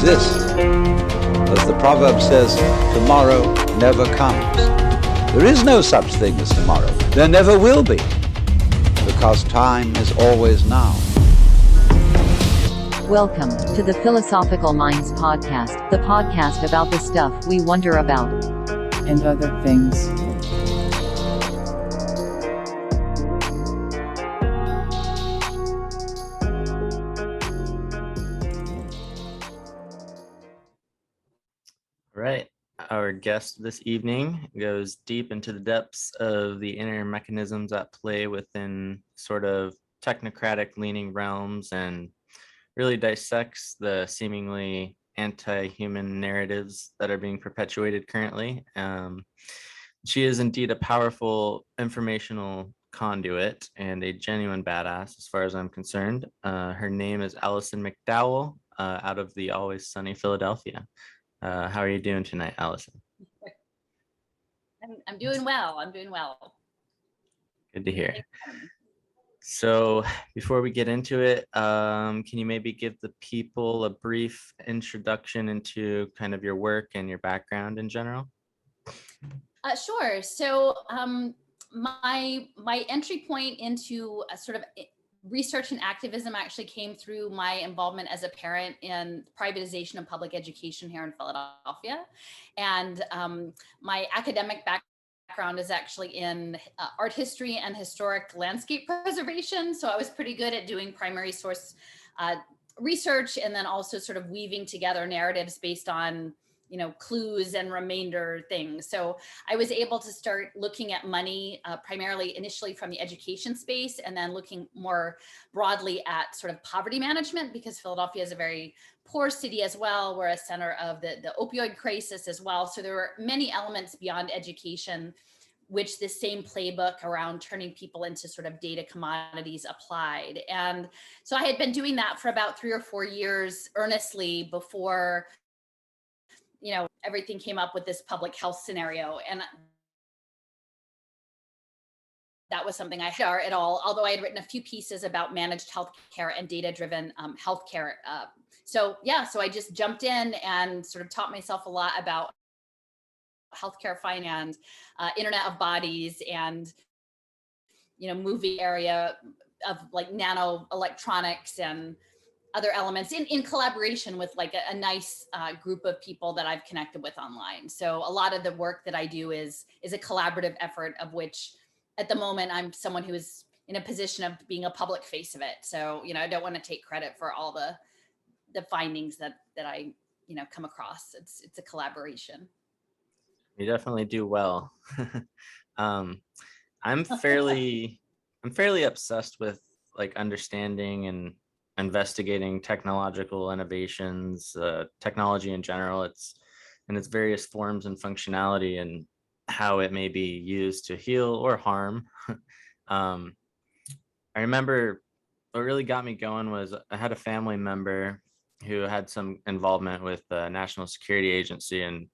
exist. As the proverb says, tomorrow never comes. There is no such thing as tomorrow. There never will be, because time is always now. Welcome to the Philosophical Minds Podcast, the podcast about the stuff we wonder about. And other things. All right. Our guest this evening goes deep into the depths of the inner mechanisms at play within sort of technocratic leaning realms and really dissects the seemingly anti-human narratives that are being perpetuated currently. She is indeed a powerful informational conduit and a genuine badass as far as I'm concerned. Her name is Alison Mcdowell out of the always sunny Philadelphia. How are you doing tonight, Alison? I'm doing well. I'm doing well. Good to hear. So before we get into it, can you maybe give the people a brief introduction into kind of your work and your background in general? Sure. So my entry point into a sort of research and activism actually came through my involvement as a parent in privatization of public education here in Philadelphia. And my academic background is actually in art history and historic landscape preservation. So I was pretty good at doing primary source research and then also sort of weaving together narratives based on clues and remainder things. So I was able to start looking at money primarily initially from the education space and then looking more broadly at sort of poverty management because Philadelphia is a very poor city as well. We're a center of the opioid crisis as well. So there were many elements beyond education which this same playbook around turning people into sort of data commodities applied. And so I had been doing that for about 3 or 4 years earnestly before everything came up with this public health scenario. And that was something I share at all, although I had written a few pieces about managed healthcare and data-driven healthcare. So I just jumped in and sort of taught myself a lot about healthcare finance, Internet of Bodies, and movie area of like nano electronics and other elements in collaboration with like a nice group of people that I've connected with online. So a lot of the work that I do is a collaborative effort of which at the moment I'm someone who is in a position of being a public face of it. So, I don't want to take credit for all the findings that I, come across. It's a collaboration. You definitely do well. I'm fairly obsessed with like understanding and investigating technological innovations, technology in general, its various forms and functionality and how it may be used to heal or harm. I remember what really got me going was I had a family member who had some involvement with the National Security Agency and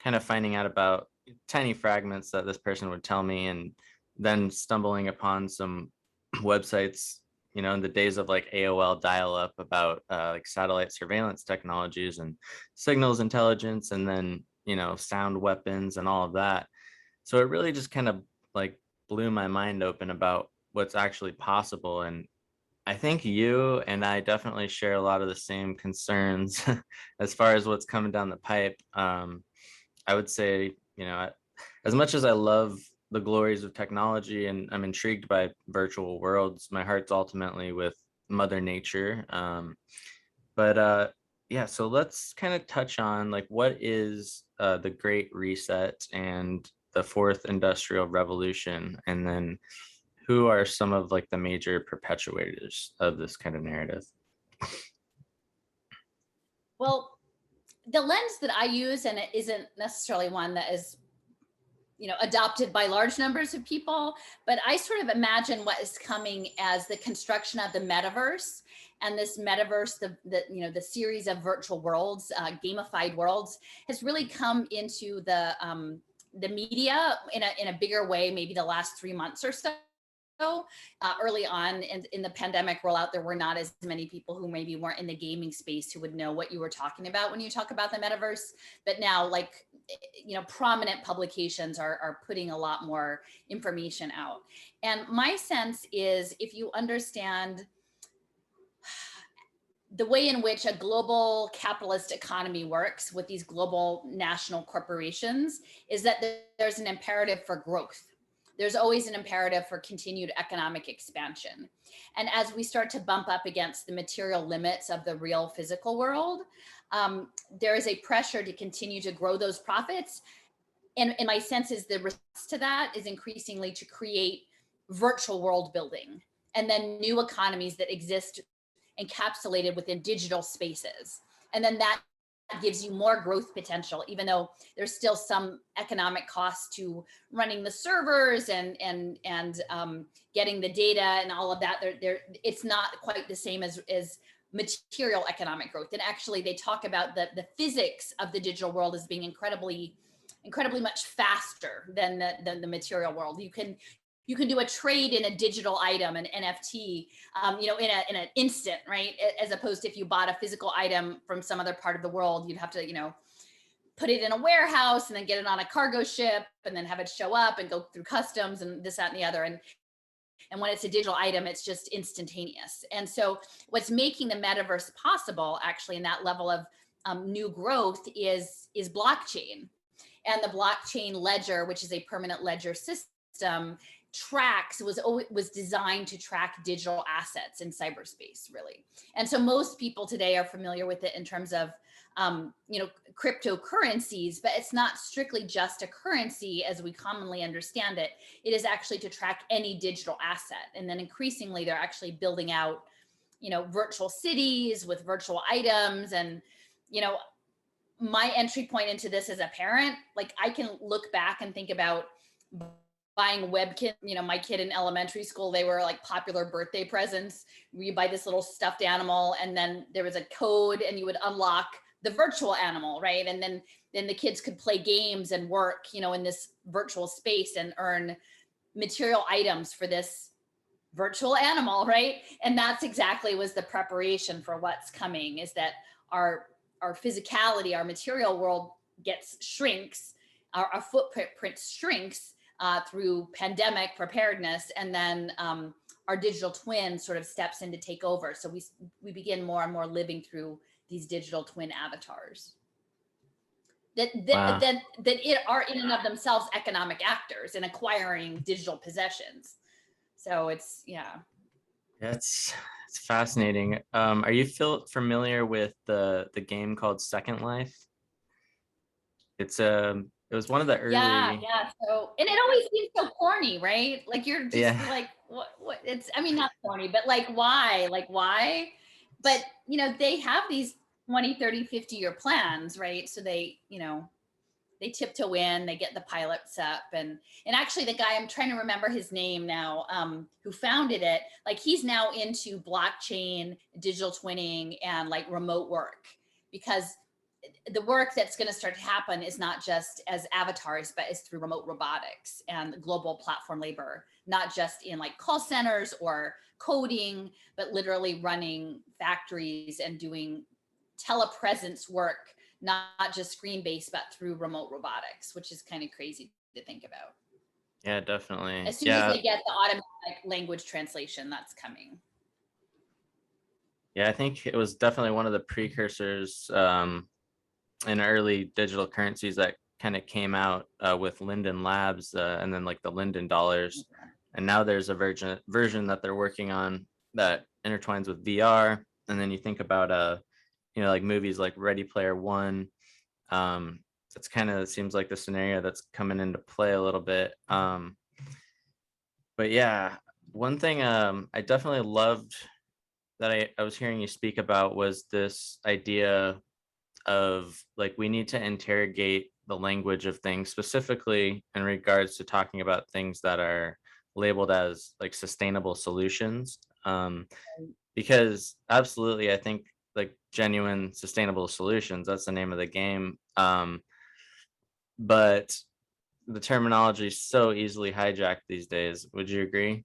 kind of finding out about tiny fragments that this person would tell me and then stumbling upon some websites in the days of like AOL dial-up about like satellite surveillance technologies and signals intelligence and then, sound weapons and all of that. So it really just kind of like blew my mind open about what's actually possible. And I think you and I definitely share a lot of the same concerns as far as what's coming down the pipe. I would say, as much as I love the glories of technology and I'm intrigued by virtual worlds, my heart's ultimately with Mother Nature. So let's kind of touch on like what is the Great Reset and the Fourth Industrial Revolution, and then who are some of like the major perpetuators of this kind of narrative? Well, the lens that I use, and it isn't necessarily one that is adopted by large numbers of people, but I sort of imagine what is coming as the construction of the metaverse, and this metaverse, the series of virtual worlds, gamified worlds, has really come into the media in a bigger way, maybe the last 3 months or so. Early on in the pandemic rollout, there were not as many people who maybe weren't in the gaming space who would know what you were talking about when you talk about the metaverse. But now, like, prominent publications are putting a lot more information out. And my sense is, if you understand the way in which a global capitalist economy works with these global national corporations, is that there's an imperative for growth. There's always an imperative for continued economic expansion. And as we start to bump up against the material limits of the real physical world, there is a pressure to continue to grow those profits. And my sense is the response to that is increasingly to create virtual world building, and then new economies that exist encapsulated within digital spaces. And then that gives you more growth potential, even though there's still some economic cost to running the servers and getting the data and all of that. It's not quite the same as material economic growth. And actually, they talk about the physics of the digital world as being incredibly much faster than the material world. You can do a trade in a digital item, an NFT, in an instant, right? As opposed to if you bought a physical item from some other part of the world, you'd have to, put it in a warehouse and then get it on a cargo ship and then have it show up and go through customs and this, that, and the other. And when it's a digital item, it's just instantaneous. And so what's making the metaverse possible, actually, in that level of new growth is blockchain. And the blockchain ledger, which is a permanent ledger system, was designed to track digital assets in cyberspace, really. And so most people today are familiar with it in terms of cryptocurrencies, but it's not strictly just a currency as we commonly understand it. It is actually to track any digital asset. And then increasingly they're actually building out virtual cities with virtual items. And my entry point into this as a parent, like, I can look back and think about buying webkit. My kid in elementary school, they were like popular birthday presents. You buy this little stuffed animal, and then there was a code, and you would unlock the virtual animal, right? And then the kids could play games and work, in this virtual space and earn material items for this virtual animal, right? And that's exactly was the preparation for what's coming, is that our physicality, our material world shrinks, our footprint shrinks through pandemic preparedness, and then our digital twin sort of steps in to take over. So we begin more and more living through these digital twin avatars that are in and of themselves economic actors in acquiring digital possessions. So it's It's fascinating. Are you familiar with the game called Second Life? It was one of the early. Yeah. So, and it always seems so corny, right? Like, you're just like, what? It's, not corny, but like, why? But they have these 20, 30, 50-year plans, right? So they tiptoe in, they get the pilots up, and actually the guy, I'm trying to remember his name now, who founded it, like, he's now into blockchain, digital twinning, and like remote work, because the work that's going to start to happen is not just as avatars, but it's through remote robotics and global platform labor, not just in like call centers or coding, but literally running factories and doing telepresence work, not just screen-based, but through remote robotics, which is kind of crazy to think about. Yeah, definitely. As soon as they get the automatic language translation, that's coming. Yeah, I think it was definitely one of the precursors in early digital currencies that kind of came out with Linden Labs and then like the Linden dollars. And now there's a version that they're working on that intertwines with VR. And then you think about like movies like Ready Player One. That's kind of seems like the scenario that's coming into play a little bit. But yeah, one thing I definitely loved that I was hearing you speak about was this idea of like, we need to interrogate the language of things, specifically in regards to talking about things that are labeled as like sustainable solutions. Because absolutely, I think like genuine sustainable solutions, that's the name of the game. But the terminology is so easily hijacked these days. Would you agree?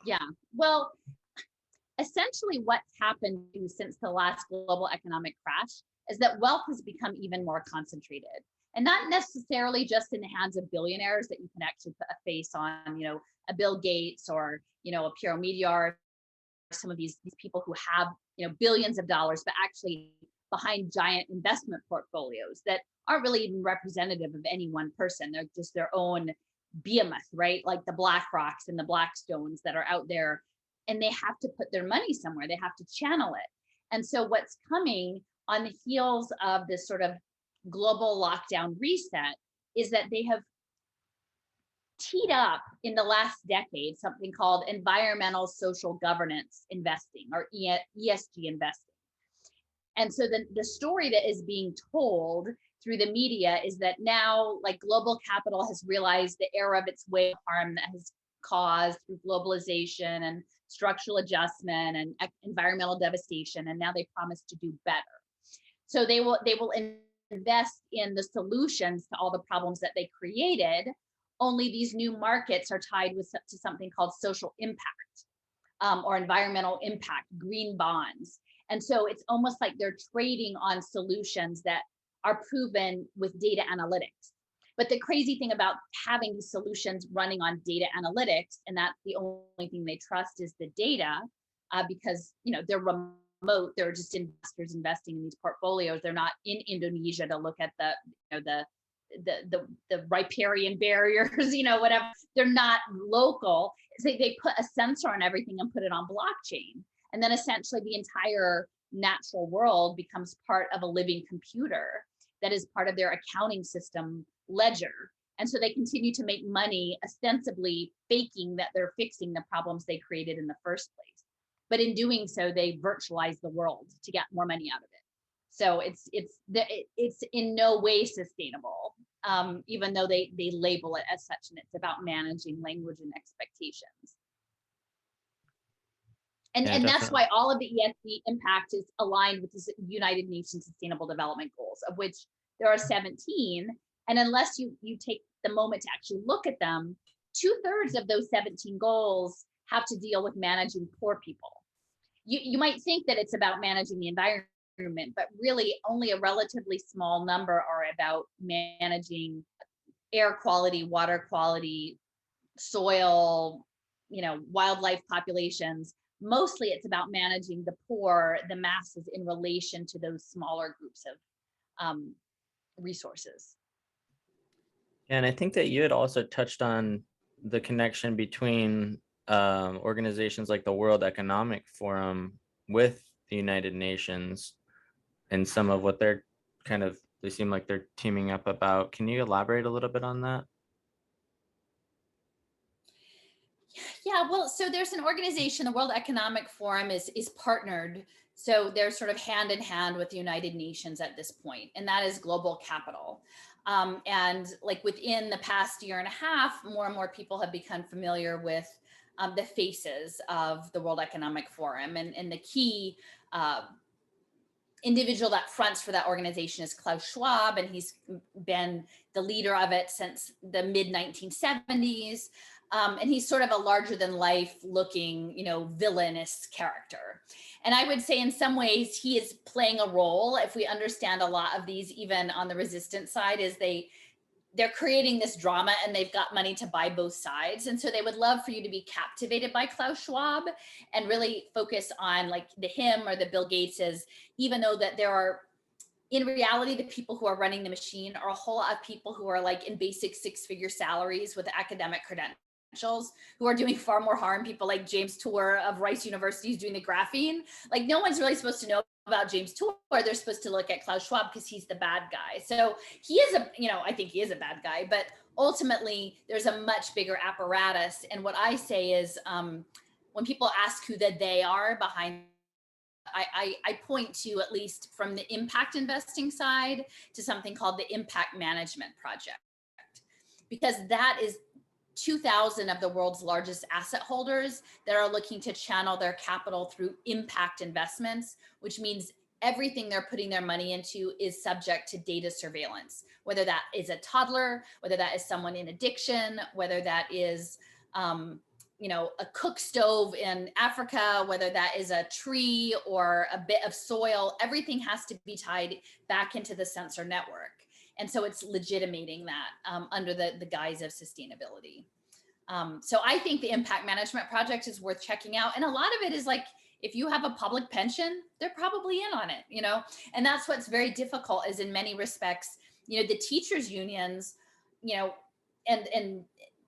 Yeah. Well, essentially what's happened since the last global economic crash is that wealth has become even more concentrated, and not necessarily just in the hands of billionaires that you can actually put a face on, a Bill Gates or, a Piero Meteor, some of these people who have, billions of dollars, but actually behind giant investment portfolios that aren't really even representative of any one person. They're just their own behemoth, right? Like the BlackRocks and the Blackstones that are out there, and they have to put their money somewhere. They have to channel it. And so what's coming on the heels of this sort of global lockdown reset is that they have teed up in the last decade something called environmental social governance investing, or ESG investing. And so the story that is being told through the media is that now, like, global capital has realized the error of its way of harm that has caused through globalization and structural adjustment and environmental devastation, and now they promise to do better. So they will invest in the solutions to all the problems that they created. Only these new markets are tied to something called social impact, or environmental impact, green bonds. And so it's almost like they're trading on solutions that are proven with data analytics. But the crazy thing about having these solutions running on data analytics, and that's the only thing they trust is the data, because they're remote, they're just investors investing in these portfolios. They're not in Indonesia to look at the riparian barriers, whatever. They're not local. They put a sensor on everything and put it on blockchain. And then essentially the entire natural world becomes part of a living computer that is part of their accounting system ledger. And so they continue to make money, ostensibly faking that they're fixing the problems they created in the first place. But in doing so, they virtualize the world to get more money out of it. So it's in no way sustainable, even though they label it as such, and it's about managing language and expectations. And that's why all of the ESG impact is aligned with the United Nations Sustainable Development Goals, of which there are 17. And unless you take the moment to actually look at them, 2/3 of those 17 goals have to deal with managing poor people. You might think that it's about managing the environment, but really only a relatively small number are about managing air quality, water quality, soil, wildlife populations. Mostly it's about managing the poor, the masses, in relation to those smaller groups of resources. And I think that you had also touched on the connection between organizations like the World Economic Forum with the United Nations and some of what they seem like they're teaming up about. Can you elaborate a little bit on that? Yeah, well, so there's an organization, the World Economic Forum is partnered. So they're sort of hand in hand with the United Nations at this point, and that is global capital. And like within the past year and a half, more and more people have become familiar with the faces of the World Economic Forum. And the key individual that fronts for that organization is Klaus Schwab, and he's been the leader of it since the mid 1970s. And he's sort of a larger than life looking, villainous character. And I would say in some ways he is playing a role. If we understand a lot of these, even on the resistance side, is they're creating this drama and they've got money to buy both sides. And so they would love for you to be captivated by Klaus Schwab and really focus on like him or the Bill Gateses, even though that there are, in reality, the people who are running the machine are a whole lot of people who are like in basic 6-figure salaries with academic credentials, who are doing far more harm. People like James Tour of Rice University is doing the graphene. Like, no one's really supposed to know about James Tour. They're supposed to look at Klaus Schwab because he's the bad guy. So he is I think he is a bad guy, but ultimately there's a much bigger apparatus. And what I say is when people ask who they are behind, I point to, at least from the impact investing side, to something called the Impact Management Project, because that is 2,000 of the world's largest asset holders that are looking to channel their capital through impact investments, which means everything they're putting their money into is subject to data surveillance, whether that is a toddler, whether that is someone in addiction, whether that is a cook stove in Africa, whether that is a tree or a bit of soil, everything has to be tied back into the sensor network. And so it's legitimating that under the guise of sustainability. So I think the impact management project is worth checking out. And a lot of it is like, if you have a public pension, they're probably in on it, and that's what's very difficult is in many respects, the teachers unions, and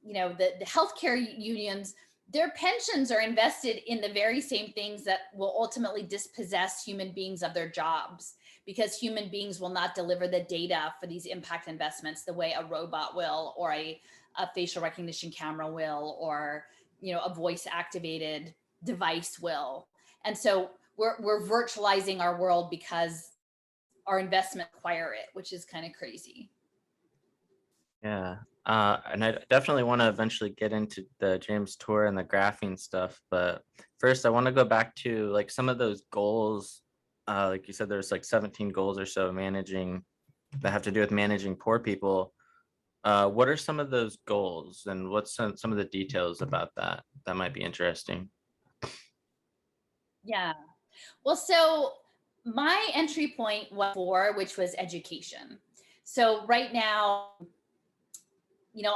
the healthcare unions, their pensions are invested in the very same things that will ultimately dispossess human beings of their jobs, because human beings will not deliver the data for these impact investments the way a robot will, or a facial recognition camera will, or a voice activated device will. And so we're virtualizing our world because our investment require it, which is kind of crazy. Yeah. And I definitely want to eventually get into the James Tour and the graphene stuff. But first, I want to go back to like some of those goals. Like you said, there's like 17 goals or so that have to do with managing poor people. What are some of those goals, and what's some of the details about that might be interesting? Yeah. Well, so my entry point was 4, which was education. So right now,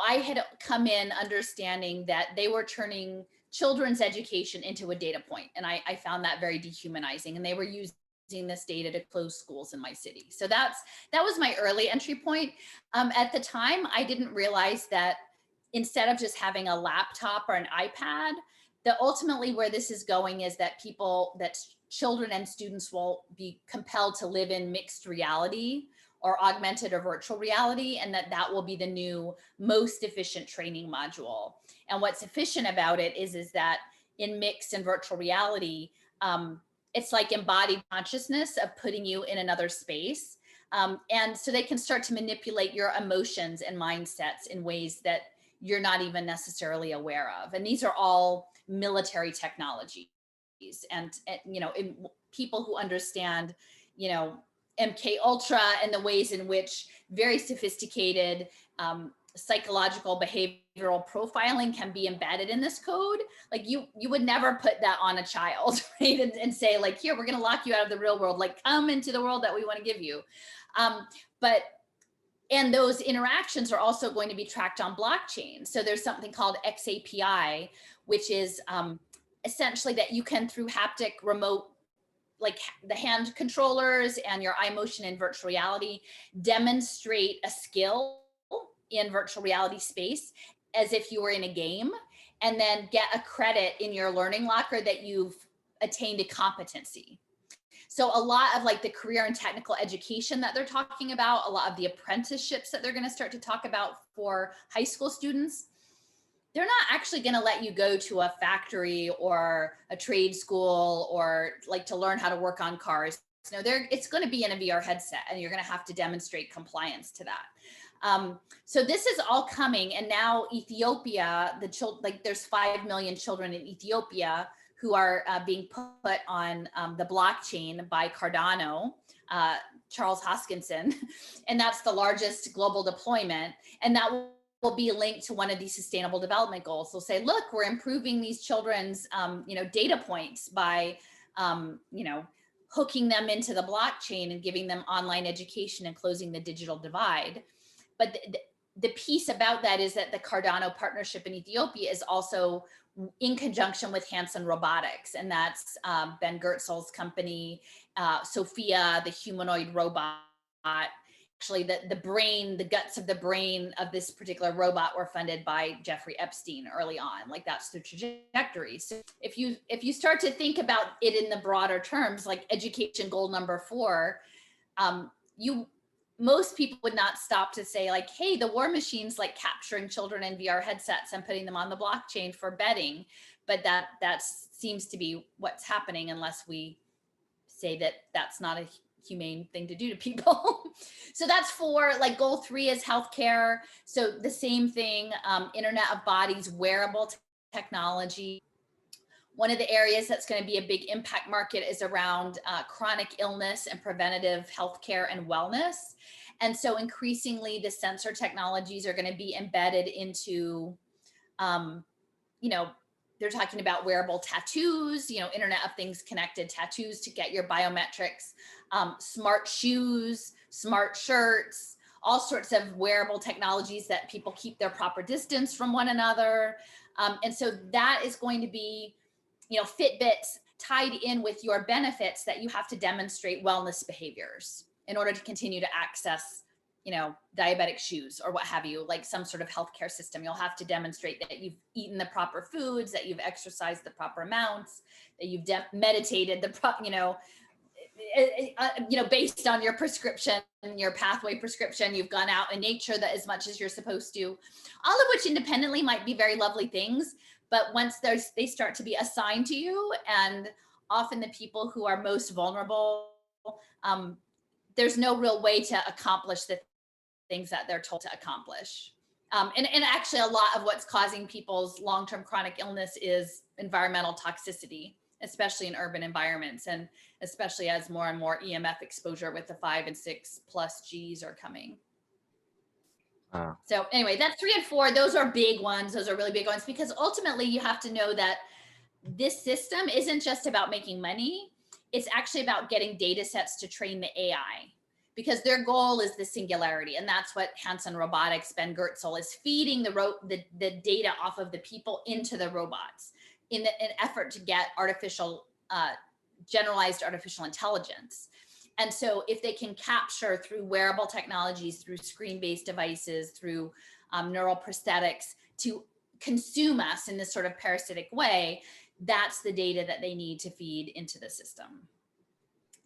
I had come in understanding that they were turning children's education into a data point. And I found that very dehumanizing. And they were using this data to close schools in my city. So that was my early entry point. At the time, I didn't realize that instead of just having a laptop or an iPad, that ultimately where this is going is that children and students will be compelled to live in mixed reality or augmented or virtual reality, and that will be the new most efficient training module. And what's efficient about it is that in mixed and virtual reality, it's like embodied consciousness of putting you in another space. And so they can start to manipulate your emotions and mindsets in ways that you're not even necessarily aware of. And these are all military technologies. And people who understand, MK Ultra and the ways in which very sophisticated psychological behavioral profiling can be embedded in this code. Like you would never put that on a child, right? And say like, here, we're going to lock you out of the real world, like come into the world that we want to give you. And those interactions are also going to be tracked on blockchain. So there's something called XAPI, which is essentially that you can, through haptic remote, like the hand controllers and your eye motion in virtual reality, demonstrate a skill in virtual reality space as if you were in a game, and then get a credit in your learning locker that you've attained a competency. So a lot of like the career and technical education that they're talking about, a lot of the apprenticeships that they're going to start to talk about for high school students, they're not actually going to let you go to a factory or a trade school or like to learn how to work on cars. No, it's going to be in a VR headset, and you're going to have to demonstrate compliance to that. So this is all coming. And now Ethiopia, there's 5 million children in Ethiopia who are being put on the blockchain by Cardano, Charles Hoskinson, and that's the largest global deployment. And that will be linked to one of these sustainable development goals. They'll say, look, we're improving these children's data points by hooking them into the blockchain and giving them online education and closing the digital divide. But the piece about that is that the Cardano partnership in Ethiopia is also in conjunction with Hanson Robotics, and that's Ben Goertzel's company, Sophia, the humanoid robot. Actually, the guts of the brain of this particular robot were funded by Jeffrey Epstein early on. Like that's the trajectory. So if you start to think about it in the broader terms, like education goal number 4, most people would not stop to say like, hey, the war machine's like capturing children in VR headsets and putting them on the blockchain for betting. But that seems to be what's happening, unless we say that that's not a humane thing to do to people. So that's 4. Like goal 3 is healthcare. So the same thing, Internet of Bodies, wearable technology. One of the areas that's going to be a big impact market is around chronic illness and preventative healthcare and wellness. And so increasingly the sensor technologies are going to be embedded into, they're talking about wearable tattoos, Internet of Things connected tattoos to get your biometrics, smart shoes, smart shirts, all sorts of wearable technologies that people keep their proper distance from one another. And so that is going to be, Fitbits tied in with your benefits that you have to demonstrate wellness behaviors in order to continue to access, diabetic shoes or what have you, like some sort of healthcare system. You'll have to demonstrate that you've eaten the proper foods, that you've exercised the proper amounts, that you've meditated based on your prescription, your pathway prescription, you've gone out in nature that as much as you're supposed to, all of which independently might be very lovely things. But once they start to be assigned to you, and often the people who are most vulnerable, there's no real way to accomplish the things that they're told to accomplish. And actually a lot of what's causing people's long-term chronic illness is environmental toxicity, especially in urban environments, and especially as more and more EMF exposure with the 5 and 6+ Gs are coming. So anyway, that's 3 and 4. Those are big ones. Those are really big ones, because ultimately you have to know that this system isn't just about making money. It's actually about getting data sets to train the AI, because their goal is the singularity. And that's what Hanson Robotics, Ben Goertzel, is feeding the data off of the people into the robots in an effort to get generalized artificial intelligence. And so if they can capture through wearable technologies, through screen-based devices, through neural prosthetics to consume us in this sort of parasitic way, that's the data that they need to feed into the system.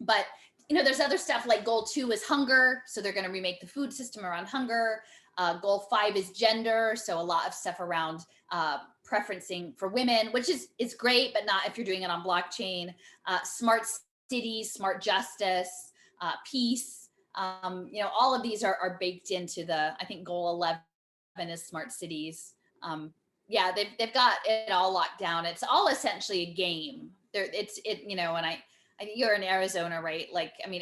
But there's other stuff like goal 2 is hunger. So they're going to remake the food system around hunger. Goal 5 is gender. So a lot of stuff around preferencing for women, which is great, but not if you're doing it on blockchain. Smart cities, smart justice, peace. All of these are baked into I think goal 11 is smart cities. Yeah, they've got it all locked down. It's all essentially a game. And you're in Arizona, right?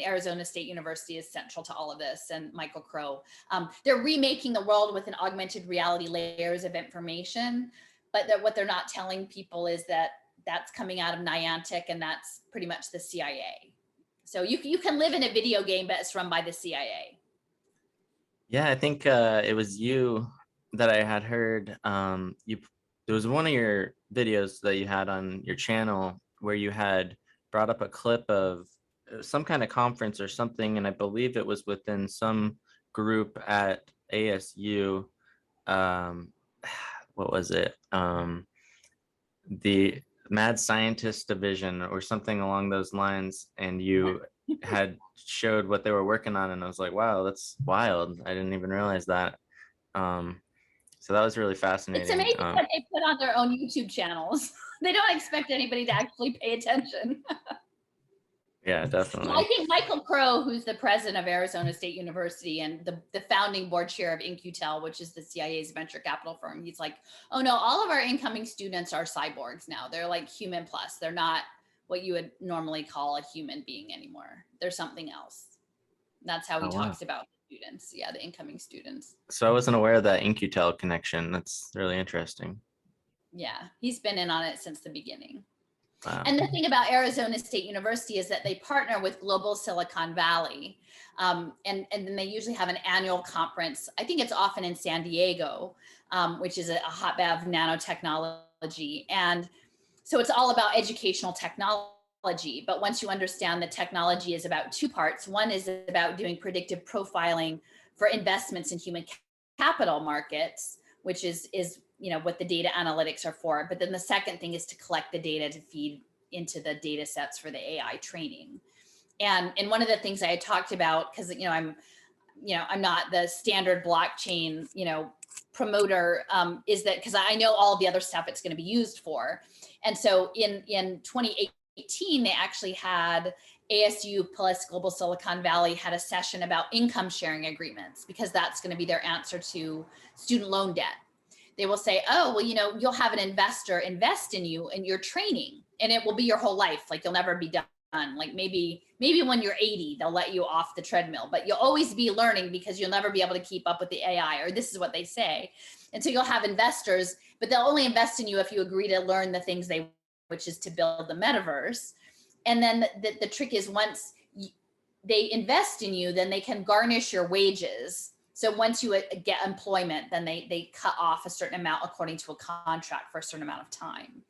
Arizona State University is central to all of this, and Michael Crow. They're remaking the world with an augmented reality layers of information, but what they're not telling people is that that's coming out of Niantic, and that's pretty much the CIA. So you can live in a video game, but it's run by the CIA. Yeah, I think it was you that I had heard. There was one of your videos that you had on your channel where you had brought up a clip of some kind of conference or something, and I believe it was within some group at ASU. What was it? The Mad Scientist Division or something along those lines, and you had showed what they were working on, and I was like, wow, that's wild. I didn't even realize that. So that was really fascinating. It's amazing what they put on their own YouTube channels. They don't expect anybody to actually pay attention. Yeah, definitely. I think Michael Crow, who's the president of Arizona State University and the founding board chair of InQtel, which is the CIA's venture capital firm, he's like, oh no, all of our incoming students are cyborgs now. They're like human plus. They're not what you would normally call a human being anymore. They're something else. That's how he talks about the students. Yeah, the incoming students. So I wasn't aware of that InQtel connection. That's really interesting. Yeah, he's been in on it since the beginning. Wow. And the thing about Arizona State University is that they partner with Global Silicon Valley. And then they usually have an annual conference. I think it's often in San Diego, which is a hotbed of nanotechnology. And so it's all about educational technology. But once you understand the technology is about 2 parts. One is about doing predictive profiling for investments in human capital markets, which is what the data analytics are for. But then the second thing is to collect the data to feed into the data sets for the AI training. And one of the things I had talked about, because I'm not the standard blockchain promoter, is that because I know all the other stuff it's going to be used for. And so in 2018, they actually had ASU plus Global Silicon Valley had a session about income sharing agreements, because that's going to be their answer to student loan debt. They will say, oh, well, you'll have an investor invest in you and your training, and it will be your whole life. Like you'll never be done. Like maybe maybe when you're 80, they'll let you off the treadmill, but you'll always be learning because you'll never be able to keep up with the AI, or this is what they say. And so you'll have investors, but they'll only invest in you if you agree to learn the things which is to build the metaverse. And then the trick is once they invest in you, then they can garnish your wages. So once you get employment, then they cut off a certain amount according to a contract for a certain amount of time.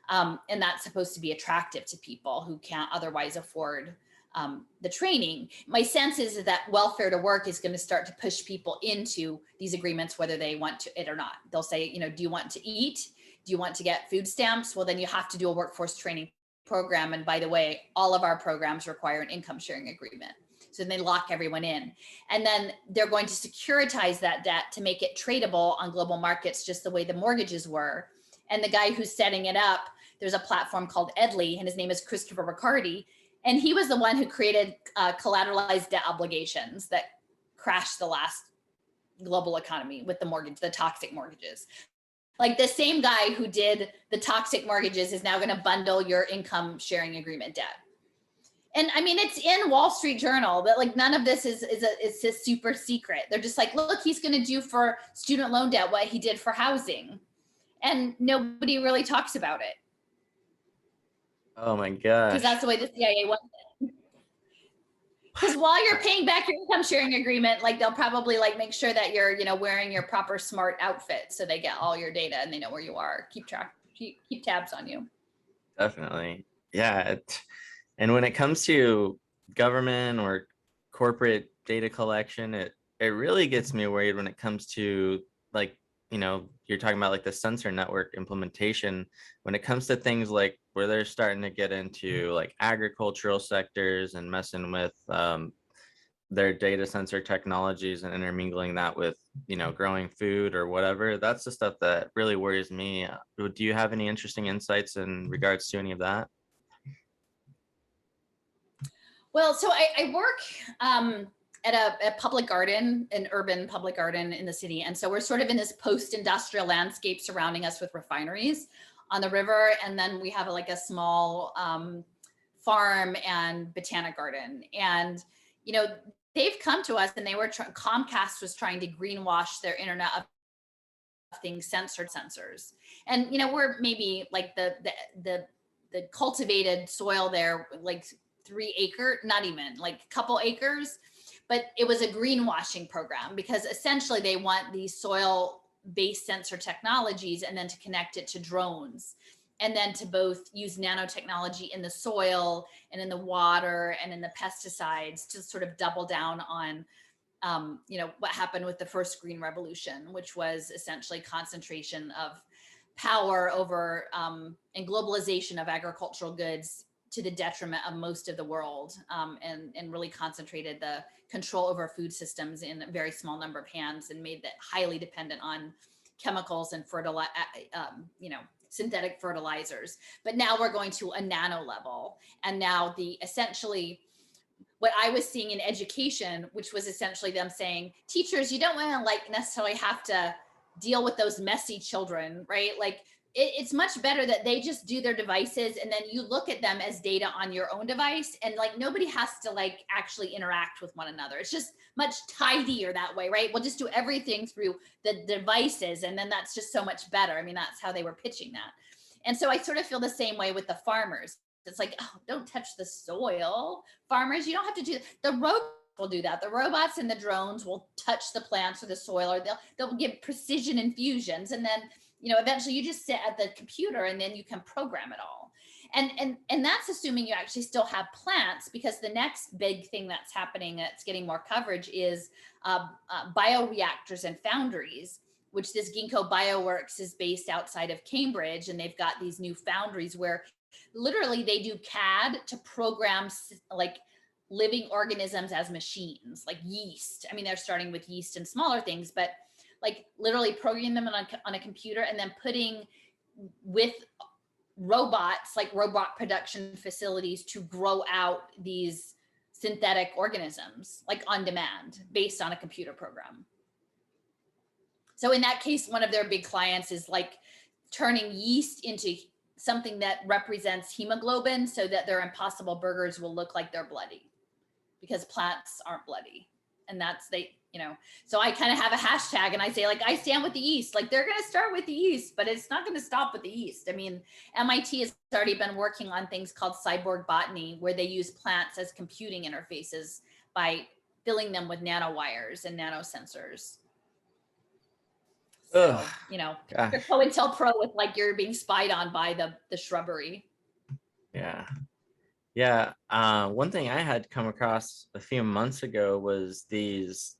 And that's supposed to be attractive to people who can't otherwise afford the training. My sense is that welfare to work is going to start to push people into these agreements, whether they want to it or not. They'll say, do you want to eat? Do you want to get food stamps? Well, then you have to do a workforce training program. And by the way, all of our programs require an income sharing agreement. So they lock everyone in. And then they're going to securitize that debt to make it tradable on global markets, just the way the mortgages were. And the guy who's setting it up, there's a platform called Edley, and his name is Christopher Riccardi. And he was the one who created collateralized debt obligations that crashed the last global economy with the toxic mortgages. Like the same guy who did the toxic mortgages is now going to bundle your income sharing agreement debt. And I mean, it's in Wall Street Journal, but like none of this is a super secret. They're just like, look, he's going to do for student loan debt what he did for housing. And nobody really talks about it. Oh my gosh. Because that's the way the CIA wants it. Because while you're paying back your income sharing agreement, like they'll probably like make sure that you're, wearing your proper smart outfit, so they get all your data and they know where you are, keep tabs on you. Definitely. Yeah. And when it comes to government or corporate data collection, it really gets me worried when it comes to like, you're talking about like the sensor network implementation, when it comes to things like where they're starting to get into like agricultural sectors and messing with their data sensor technologies and intermingling that with, growing food or whatever. That's the stuff that really worries me. Do you have any interesting insights in regards to any of that? Well, so I work at a public garden, an urban public garden in the city. And so we're sort of in this post-industrial landscape surrounding us with refineries on the river. And then we have like a small farm and botanic garden. And, they've come to us and Comcast was trying to greenwash their Internet of Things sensors. And, we're maybe like the cultivated soil there, like 3 acre, not even like a couple acres. But it was a greenwashing program because essentially they want these soil-based sensor technologies and then to connect it to drones and then to both use nanotechnology in the soil and in the water and in the pesticides to sort of double down on, what happened with the first green revolution, which was essentially concentration of power over and globalization of agricultural goods to the detriment of most of the world, and really concentrated the control over food systems in a very small number of hands and made that highly dependent on chemicals and synthetic fertilizers. But now we're going to a nano level. And now essentially what I was seeing in education, which was essentially them saying, teachers, you don't want to necessarily have to deal with those messy children, right? Like it's much better that they just do their devices and then you look at them as data on your own device and nobody has to actually interact with one another. It's just much tidier that way, right? We'll just do everything through the devices and then that's just so much better. I mean, that's how they were pitching that. And so I sort of feel the same way with the farmers. It's like, oh, don't touch the soil. Farmers, you don't have to do the robots will do that. The robots and the drones will touch the plants or the soil, or they'll give precision infusions and then eventually you just sit at the computer and then you can program it all. And that's assuming you actually still have plants, because the next big thing that's happening that's getting more coverage is bioreactors and foundries, which this Ginkgo Bioworks is based outside of Cambridge. And they've got these new foundries where literally they do CAD to program like living organisms as machines, like yeast. I mean, they're starting with yeast and smaller things, but like literally programming them on a computer and then putting with robots, like robot production facilities, to grow out these synthetic organisms, like on demand, based on a computer program. So in that case, one of their big clients is like turning yeast into something that represents hemoglobin so that their Impossible Burgers will look like they're bloody, because plants aren't bloody. And that's, so I kind of have a hashtag and I say, like, I stand with the yeast. Like, they're going to start with the yeast, but it's not going to stop with the yeast. I mean, MIT has already been working on things called cyborg botany, where they use plants as computing interfaces by filling them with nanowires and nanosensors. So, Ugh, you're gosh. COINTELPRO with, like, you're being spied on by the shrubbery. Yeah. Yeah. One thing I had come across a few months ago was these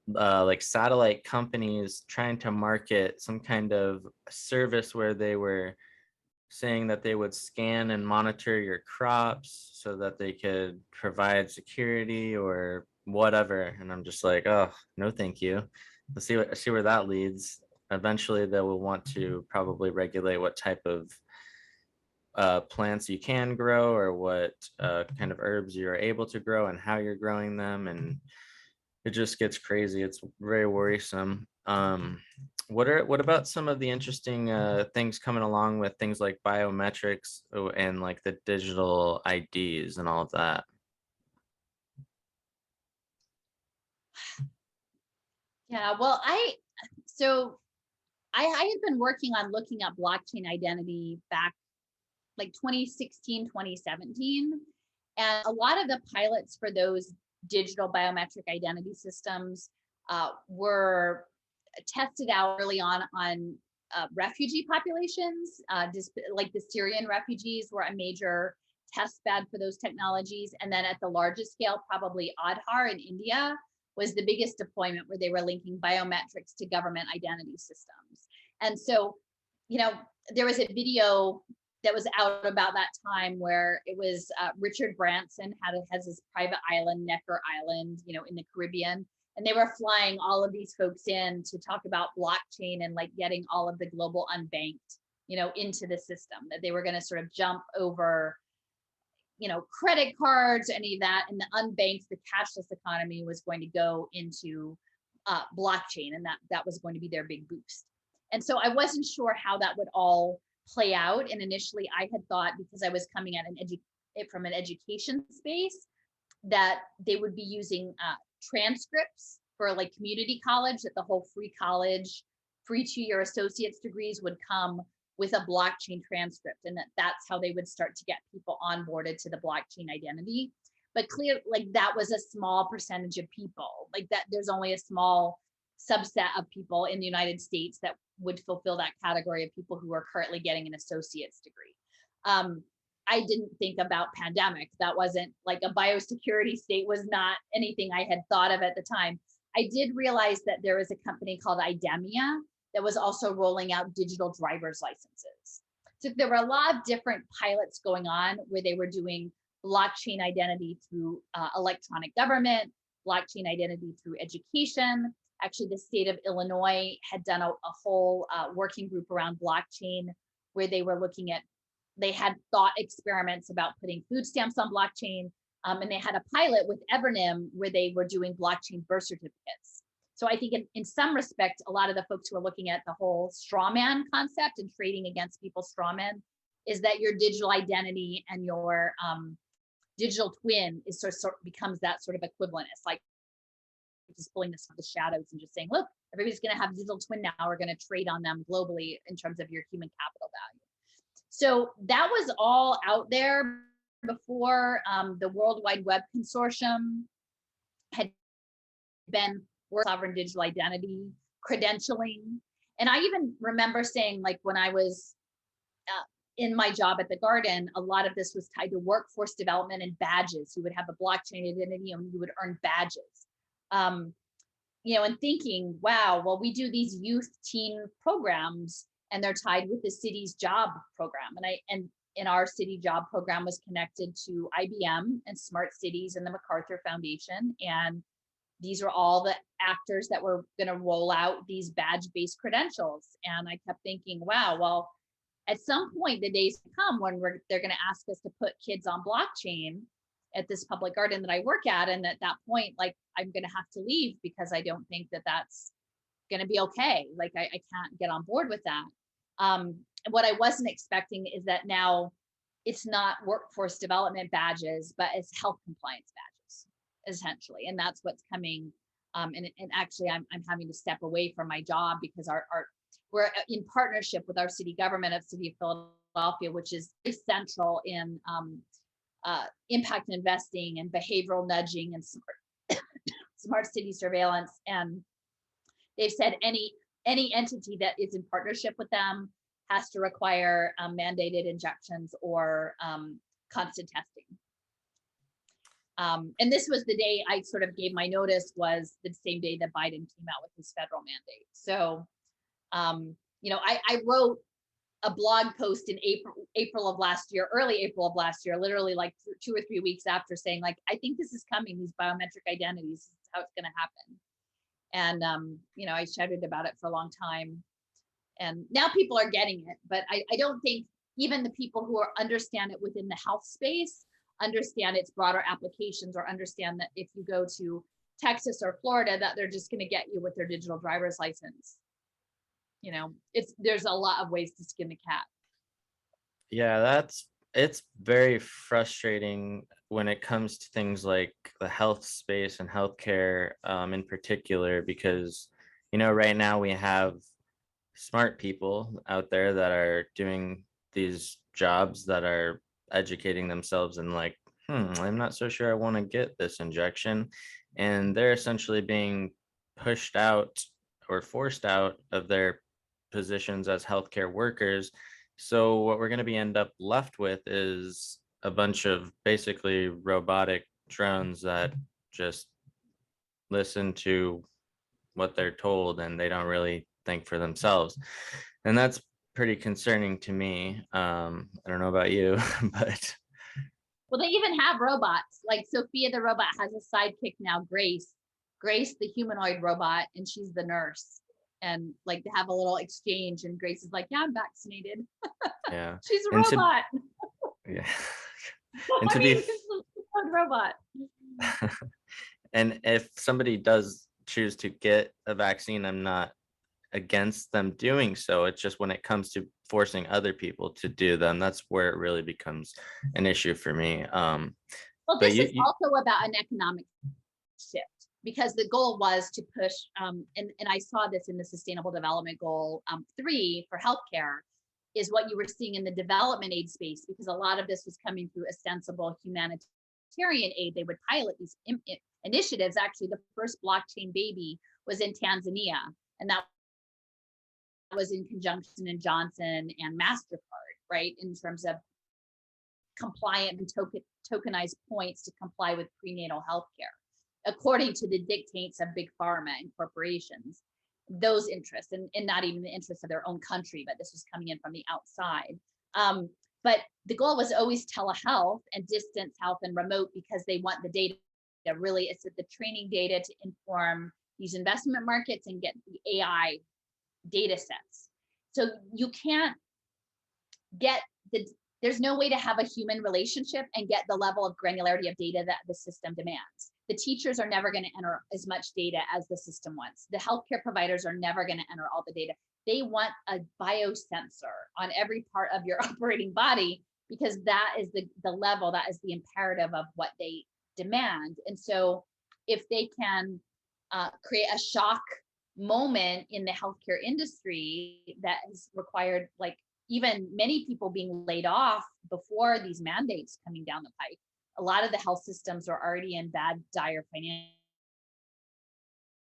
like satellite companies trying to market some kind of service where they were saying that they would scan and monitor your crops so that they could provide security or whatever. And I'm just like, oh, no, thank you. Let's see where that leads. Eventually, they will want to probably regulate what type of plants you can grow, or what kind of herbs you're able to grow and how you're growing them. And it just gets crazy. It's very worrisome. What about some of the interesting things coming along with things like biometrics and like the digital IDs and all of that? Yeah, well, I had been working on looking at blockchain identity back like 2016, 2017. And a lot of the pilots for those digital biometric identity systems were tested out early on refugee populations. Like the Syrian refugees were a major test bed for those technologies. And then at the largest scale, probably Aadhaar in India was the biggest deployment, where they were linking biometrics to government identity systems. And so, there was a video that was out about that time where it was Richard Branson has this private island, Necker Island, in the Caribbean. And they were flying all of these folks in to talk about blockchain and like getting all of the global unbanked, into the system, that they were going to sort of jump over, credit cards, any of that. And the unbanked, the cashless economy was going to go into blockchain, and that was going to be their big boost. And so I wasn't sure how that would all play out. And initially I had thought, because I was coming at from an education space, that they would be using transcripts for like community college, that the whole free college, free 2-year associate's degrees would come with a blockchain transcript, and that's how they would start to get people onboarded to the blockchain identity. But clear, like, that was a small percentage of people, like that there's only a small subset of people in the United States that would fulfill that category of people who are currently getting an associate's degree. I didn't think about pandemic. That wasn't like a biosecurity state, was not anything I had thought of at the time. I did realize that there was a company called Idemia that was also rolling out digital driver's licenses. So there were a lot of different pilots going on where they were doing blockchain identity through electronic government, blockchain identity through education. Actually, the state of Illinois had done a whole working group around blockchain, where they were looking at, they had thought experiments about putting food stamps on blockchain. And they had a pilot with Evernym where they were doing blockchain birth certificates. So I think in some respect, a lot of the folks who are looking at the whole straw man concept and trading against people's straw men is that your digital identity and your digital twin is sort of becomes that sort of equivalent. It's like just pulling this from the shadows and just saying, look, everybody's going to have a digital twin now. We're going to trade on them globally in terms of your human capital value. So that was all out there before the World Wide Web Consortium had been sovereign digital identity, credentialing. And I even remember saying, like, when I was in my job at the Garden, a lot of this was tied to workforce development and badges. You would have a blockchain identity and you would earn badges. And thinking, wow, well, we do these youth teen programs and they're tied with the city's job program. And in our city job program was connected to IBM and Smart Cities and the MacArthur Foundation. And these were all the actors that were going to roll out these badge-based credentials. And I kept thinking, wow, well, at some point the days come when they're going to ask us to put kids on blockchain at this public garden that I work at. And at that point, like, I'm going to have to leave because I don't think that that's going to be okay. Like, I can't get on board with that. What I wasn't expecting is that now it's not workforce development badges, but it's health compliance badges, essentially. And that's what's coming. And actually, I'm having to step away from my job because we're in partnership with our city government of City of Philadelphia, which is very central in impact investing and behavioral nudging and smart city surveillance. And they've said any entity that is in partnership with them has to require mandated injections or constant testing. And this was the day I sort of gave my notice, was the same day that Biden came out with his federal mandate. So, I wrote a blog post in April of last year, early April of last year, literally like 2 or 3 weeks after, saying like, I think this is coming, these biometric identities, this is how it's going to happen. And, I shouted about it for a long time. And now people are getting it, but I don't think even the people who understand it within the health space understand its broader applications, or understand that if you go to Texas or Florida, that they're just going to get you with their digital driver's license. There's a lot of ways to skin the cat. Yeah, it's very frustrating when it comes to things like the health space and healthcare in particular, because right now we have smart people out there that are doing these jobs, that are educating themselves and like, I'm not so sure I want to get this injection, and they're essentially being pushed out or forced out of their positions as healthcare workers. So what we're going to be end up left with is a bunch of basically robotic drones that just listen to what they're told, and they don't really think for themselves. And that's pretty concerning to me. I don't know about you, but. Well, they even have robots. Like Sophia the robot has a sidekick now, Grace the humanoid robot, and she's the nurse. And like they have a little exchange, and Grace is like, yeah, I'm vaccinated. Yeah. She's a robot. Yeah. And to be a robot. And if somebody does choose to get a vaccine, I'm not against them doing so. It's just when it comes to forcing other people to do them, that's where it really becomes an issue for me. Well, this is also about an economic shift, because the goal was to push, and I saw this in the Sustainable Development Goal 3 for healthcare, is what you were seeing in the development aid space, because a lot of this was coming through ostensible humanitarian aid. They would pilot these initiatives. Actually, the first blockchain baby was in Tanzania, and that was in conjunction in Johnson and MasterCard, right? In terms of compliant and tokenized points to comply with prenatal health care, according to the dictates of big pharma and corporations, those interests, and not even the interests of their own country, but this was coming in from the outside. But the goal was always telehealth and distance health and remote, because they want the data, really, it's the training data to inform these investment markets and get the AI data sets. So you can't get there's no way to have a human relationship and get the level of granularity of data that the system demands. The teachers are never going to enter as much data as the system wants. The healthcare providers are never going to enter all the data. They want a biosensor on every part of your operating body, because that is the level, that is the imperative of what they demand. And so if they can create a shock moment in the healthcare industry that has required, like, even many people being laid off before these mandates coming down the pike. A lot of the health systems are already in bad, dire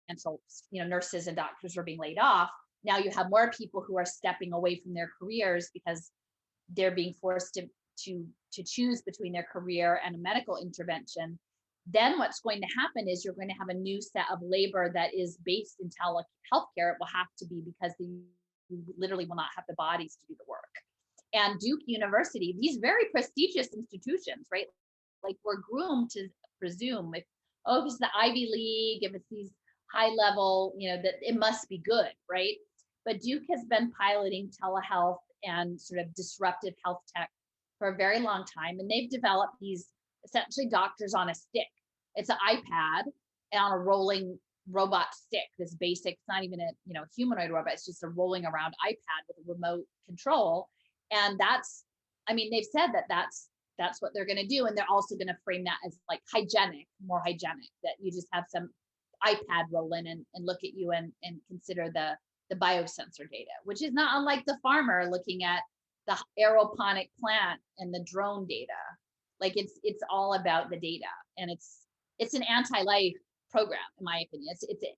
financial, nurses and doctors are being laid off. Now you have more people who are stepping away from their careers because they're being forced to choose between their career and a medical intervention. Then what's going to happen is you're going to have a new set of labor that is based in healthcare. It will have to be, because you literally will not have the bodies to do the work. And Duke University, these very prestigious institutions, right? Like, we're groomed to presume if it's the Ivy League, if it's these high level, that it must be good, right? But Duke has been piloting telehealth and sort of disruptive health tech for a very long time. And they've developed these essentially doctors on a stick. It's an iPad on a rolling robot stick, this basic, it's not even a humanoid robot, it's just a rolling around iPad with a remote control. And that's, I mean, they've said that that's what they're going to do, and they're also going to frame that as like more hygienic, that you just have some iPad roll in and look at you and consider the biosensor data, which is not unlike the farmer looking at the aeroponic plant and the drone data. Like it's all about the data, and it's an anti-life program, in my opinion.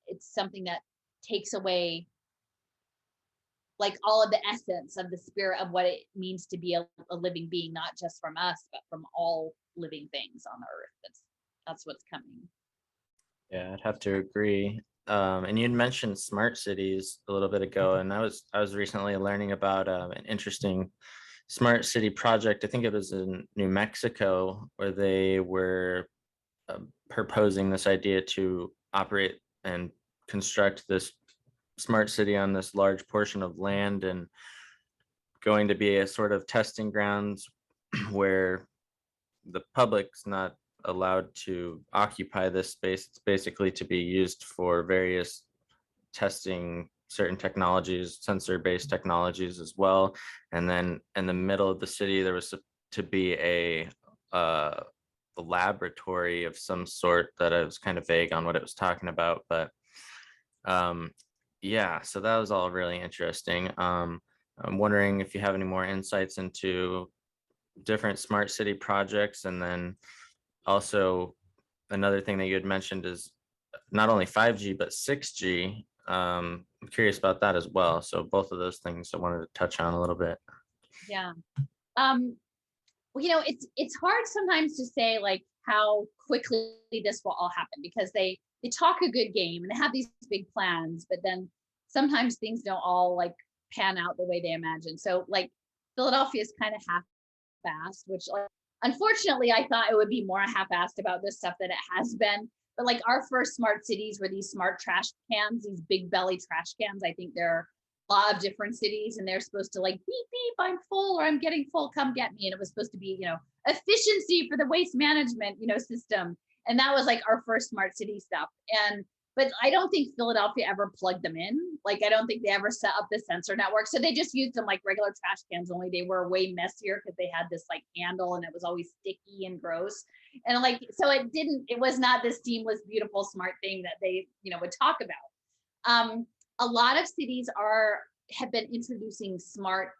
It's something that takes away like all of the essence of the spirit of what it means to be a living being, not just from us, but from all living things on the earth. That's what's coming. Yeah, I'd have to agree. And you'd mentioned smart cities a little bit ago, and I was recently learning about an interesting smart city project. I think it was in New Mexico, where they were proposing this idea to operate and construct this smart city on this large portion of land, and going to be a sort of testing grounds where the public's not allowed to occupy this space. It's basically to be used for various testing certain technologies, sensor-based technologies as well. And then in the middle of the city, there was to be a laboratory of some sort that I was kind of vague on what it was talking about, but yeah, so that was all really interesting. I'm wondering if you have any more insights into different smart city projects. And then also another thing that you had mentioned is not only 5G, but 6G. I'm curious about that as well. So both of those things I wanted to touch on a little bit. Yeah. Well, it's hard sometimes to say like how quickly this will all happen, because they talk a good game and they have these big plans, but then sometimes things don't all like pan out the way they imagine. So like Philadelphia is kind of half-assed, which like, unfortunately I thought it would be more half-assed about this stuff than it has been. But like our first smart cities were these smart trash cans, these big belly trash cans. I think there are a lot of different cities, and they're supposed to like beep beep, I'm full, or I'm getting full, come get me. And it was supposed to be, efficiency for the waste management, system. And that was like our first smart city stuff. But I don't think Philadelphia ever plugged them in. Like, I don't think they ever set up the sensor network. So they just used them like regular trash cans, only they were way messier because they had this like handle and it was always sticky and gross. And like, so it was not this seamless, beautiful, smart thing that they, would talk about. A lot of cities have been introducing smart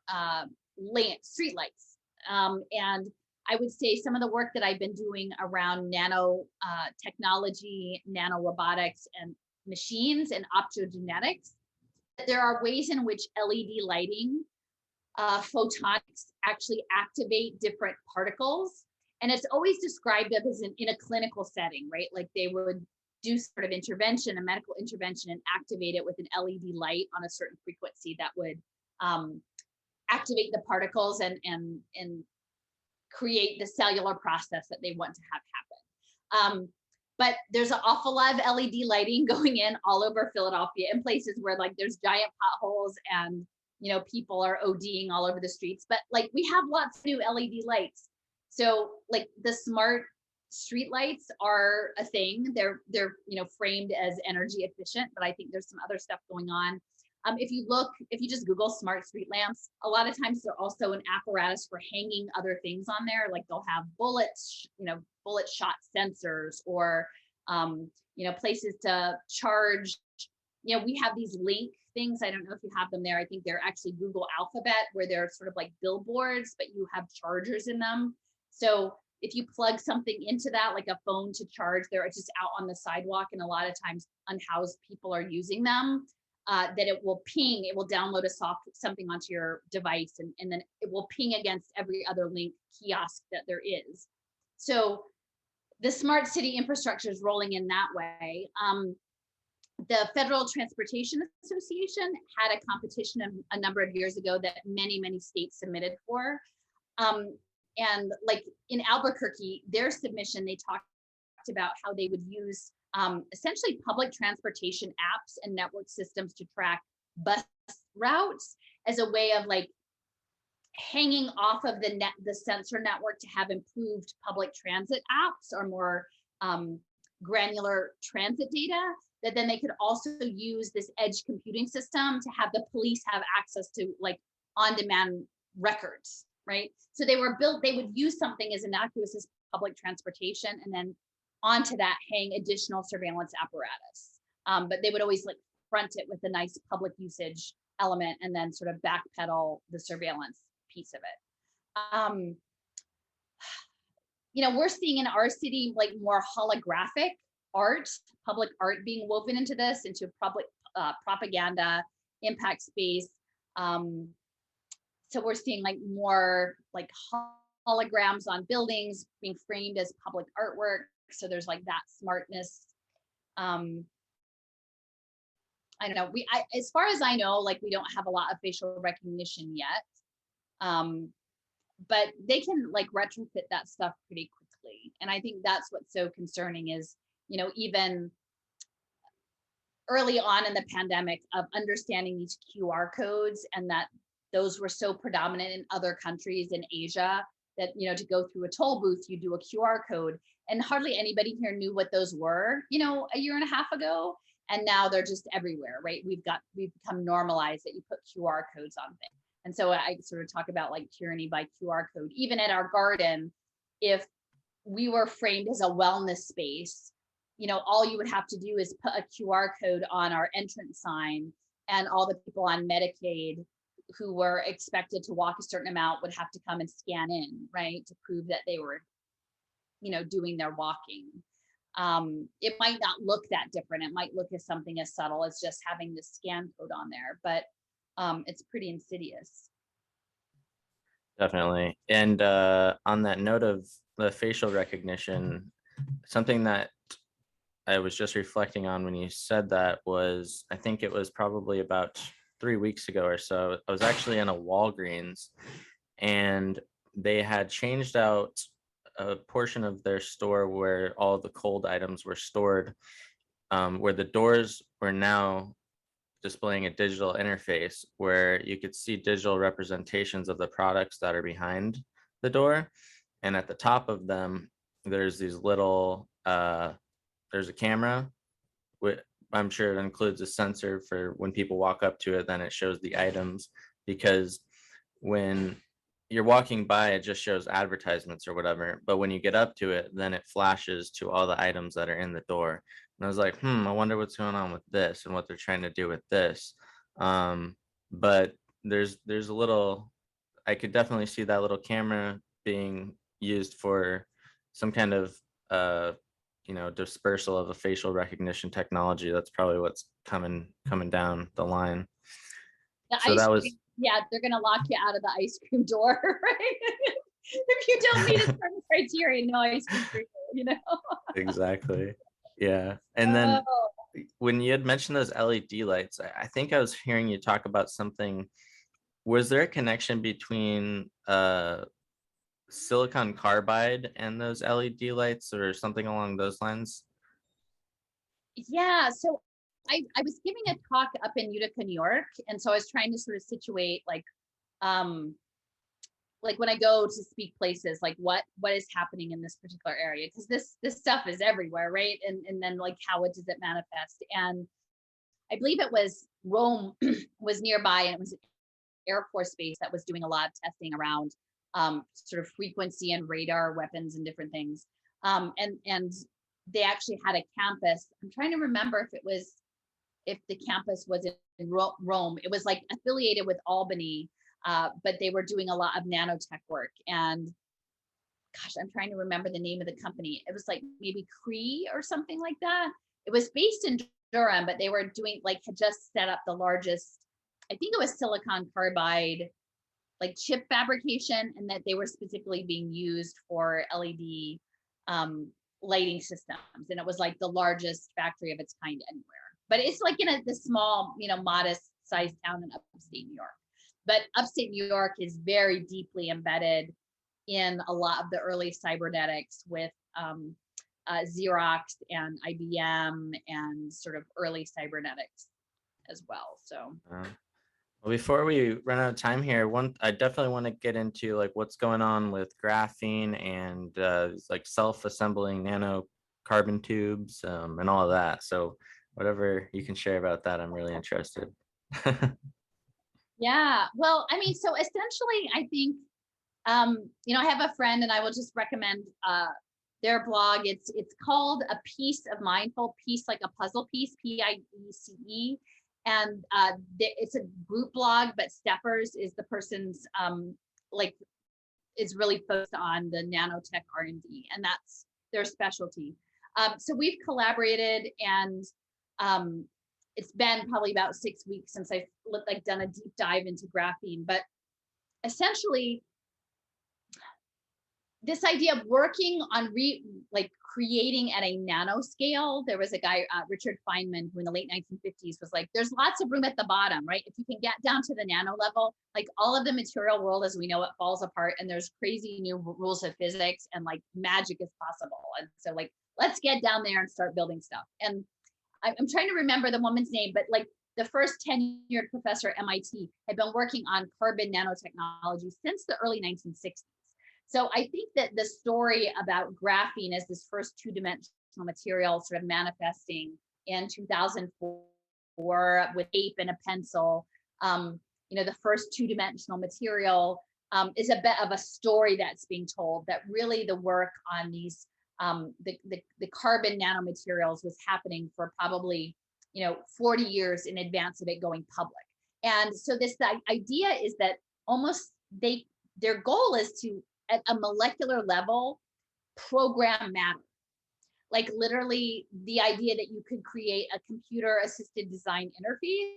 street lights. And I would say some of the work that I've been doing around nanotechnology, nanorobotics, and machines and optogenetics, there are ways in which LED lighting, photonics actually activate different particles. And it's always described as in a clinical setting, right? Like they would do sort of intervention, a medical intervention, and activate it with an LED light on a certain frequency that would activate the particles and create the cellular process that they want to have happen. But there's an awful lot of LED lighting going in all over Philadelphia, in places where like there's giant potholes and people are ODing all over the streets. But like we have lots of new LED lights. So like the smart street lights are a thing. They're framed as energy efficient, but I think there's some other stuff going on. If you just Google smart street lamps, a lot of times they're also an apparatus for hanging other things on there. Like they'll have bullets, bullet shot sensors, or, places to charge. We have these link things. I don't know if you have them there. I think they're actually Google Alphabet, where they're sort of like billboards, but you have chargers in them. So if you plug something into that, like a phone to charge, they're just out on the sidewalk, and a lot of times unhoused people are using them. That it will ping, it will download something onto your device, and then it will ping against every other link kiosk that there is. So the smart city infrastructure is rolling in that way. The Federal Transportation Association had a competition a number of years ago that many, many states submitted for. And like in Albuquerque, their submission, they talked about how they would use essentially public transportation apps and network systems to track bus routes as a way of like hanging off of the sensor network to have improved public transit apps or more granular transit data. that then they could also use this edge computing system to have the police have access to like on-demand records, right? So they would use something as innocuous as public transportation, and then onto that hang additional surveillance apparatus. But they would always like front it with a nice public usage element and then sort of backpedal the surveillance piece of it. We're seeing in our city like more holographic art, public art being woven into this, into public propaganda, impact space. So we're seeing like more like holograms on buildings being framed as public artwork. So there's like that smartness. I don't know. As far as I know, like we don't have a lot of facial recognition yet, but they can like retrofit that stuff pretty quickly. And I think that's what's so concerning is, even early on in the pandemic of understanding these QR codes, and that those were so predominant in other countries in Asia that, to go through a toll booth, you do a QR code, and hardly anybody here knew what those were, a year and a half ago. And now they're just everywhere, right? We've become normalized that you put QR codes on things. And so I sort of talk about like tyranny by QR code. Even at our garden, if we were framed as a wellness space, all you would have to do is put a QR code on our entrance sign, and all the people on Medicaid who were expected to walk a certain amount would have to come and scan in, right? To prove that they were, doing their walking. It might not look that different. It might look as something as subtle as just having the scan code on there, but it's pretty insidious. Definitely. And on that note of the facial recognition, something that I was just reflecting on when you said that was, I think it was probably about 3 weeks ago or so, I was actually in a Walgreens, and they had changed out a portion of their store where all the cold items were stored, where the doors were now displaying a digital interface where you could see digital representations of the products that are behind the door. And at the top of them, there's these little, there's a camera. I'm sure it includes a sensor for when people walk up to it, then it shows the items, because when you're walking by, it just shows advertisements or whatever. But when you get up to it, then it flashes to all the items that are in the door. And I was like, I wonder what's going on with this and what they're trying to do with this. But there's a little, I could definitely see that little camera being used for some kind of, dispersal of a facial recognition technology. That's probably what's coming down the line. So that was, yeah, they're going to lock you out of the ice cream door, right? If you don't meet a certain criteria, no ice cream for you, Exactly. Yeah. And then when you had mentioned those LED lights, I think I was hearing you talk about something. Was there a connection between silicon carbide and those LED lights, or something along those lines? Yeah, so I was giving a talk up in Utica, New York, and so I was trying to sort of situate like when I go to speak places, like what is happening in this particular area, because this stuff is everywhere, right? And then like how does it manifest? And I believe it was Rome was nearby, and it was an Air Force base that was doing a lot of testing around sort of frequency and radar weapons and different things. And they actually had a campus. I'm trying to remember if the campus was in Rome. It was like affiliated with Albany, but they were doing a lot of nanotech work. And gosh, I'm trying to remember the name of the company. It was like maybe Cree or something like that. It was based in Durham, but they were doing had just set up the largest, I think it was silicon carbide, like chip fabrication, and that they were specifically being used for LED lighting systems. And it was like the largest factory of its kind anywhere. But it's like in this small, modest sized town in upstate New York. But upstate New York is very deeply embedded in a lot of the early cybernetics with Xerox and IBM and sort of early cybernetics as well. So. Well, before we run out of time here, I definitely want to get into like what's going on with graphene and like self-assembling nano carbon tubes and all of that. So whatever you can share about that, I'm really interested. Yeah, well, I mean, so essentially, I think, I have a friend, and I will just recommend their blog. It's called A Piece of Mindful, piece like a puzzle piece, PIECE, and it's a group blog, but Steppers is the person's like is really focused on the nanotech R&D, and that's their specialty. So we've collaborated, and it's been probably about 6 weeks since I've done a deep dive into graphene. But essentially, this idea of working on creating at a nanoscale. There was a guy, Richard Feynman, who in the late 1950s was like, there's lots of room at the bottom, right? If you can get down to the nano level, like all of the material world as we know it falls apart, and there's crazy new rules of physics, and like magic is possible. And so like, let's get down there and start building stuff. And I'm trying to remember the woman's name, but like the first tenured professor at MIT had been working on carbon nanotechnology since the early 1960s. So I think that the story about graphene as this first two-dimensional material sort of manifesting in 2004 with tape and a pencil, the first two-dimensional material is a bit of a story that's being told, that really the work on these the carbon nanomaterials was happening for probably 40 years in advance of it going public. And so the idea is that almost their goal is to, at a molecular level, program matter. Like literally the idea that you could create a computer assisted design interface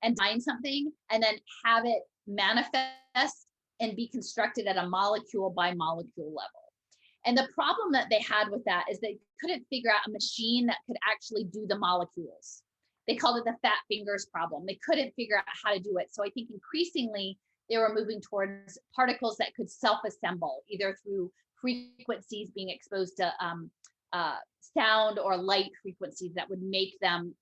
and design something and then have it manifest and be constructed at a molecule by molecule level. And the problem that they had with that is they couldn't figure out a machine that could actually do the molecules. They called it the fat fingers problem. They couldn't figure out how to do it. So I think increasingly they were moving towards particles that could self-assemble, either through frequencies being exposed to sound or light frequencies that would make them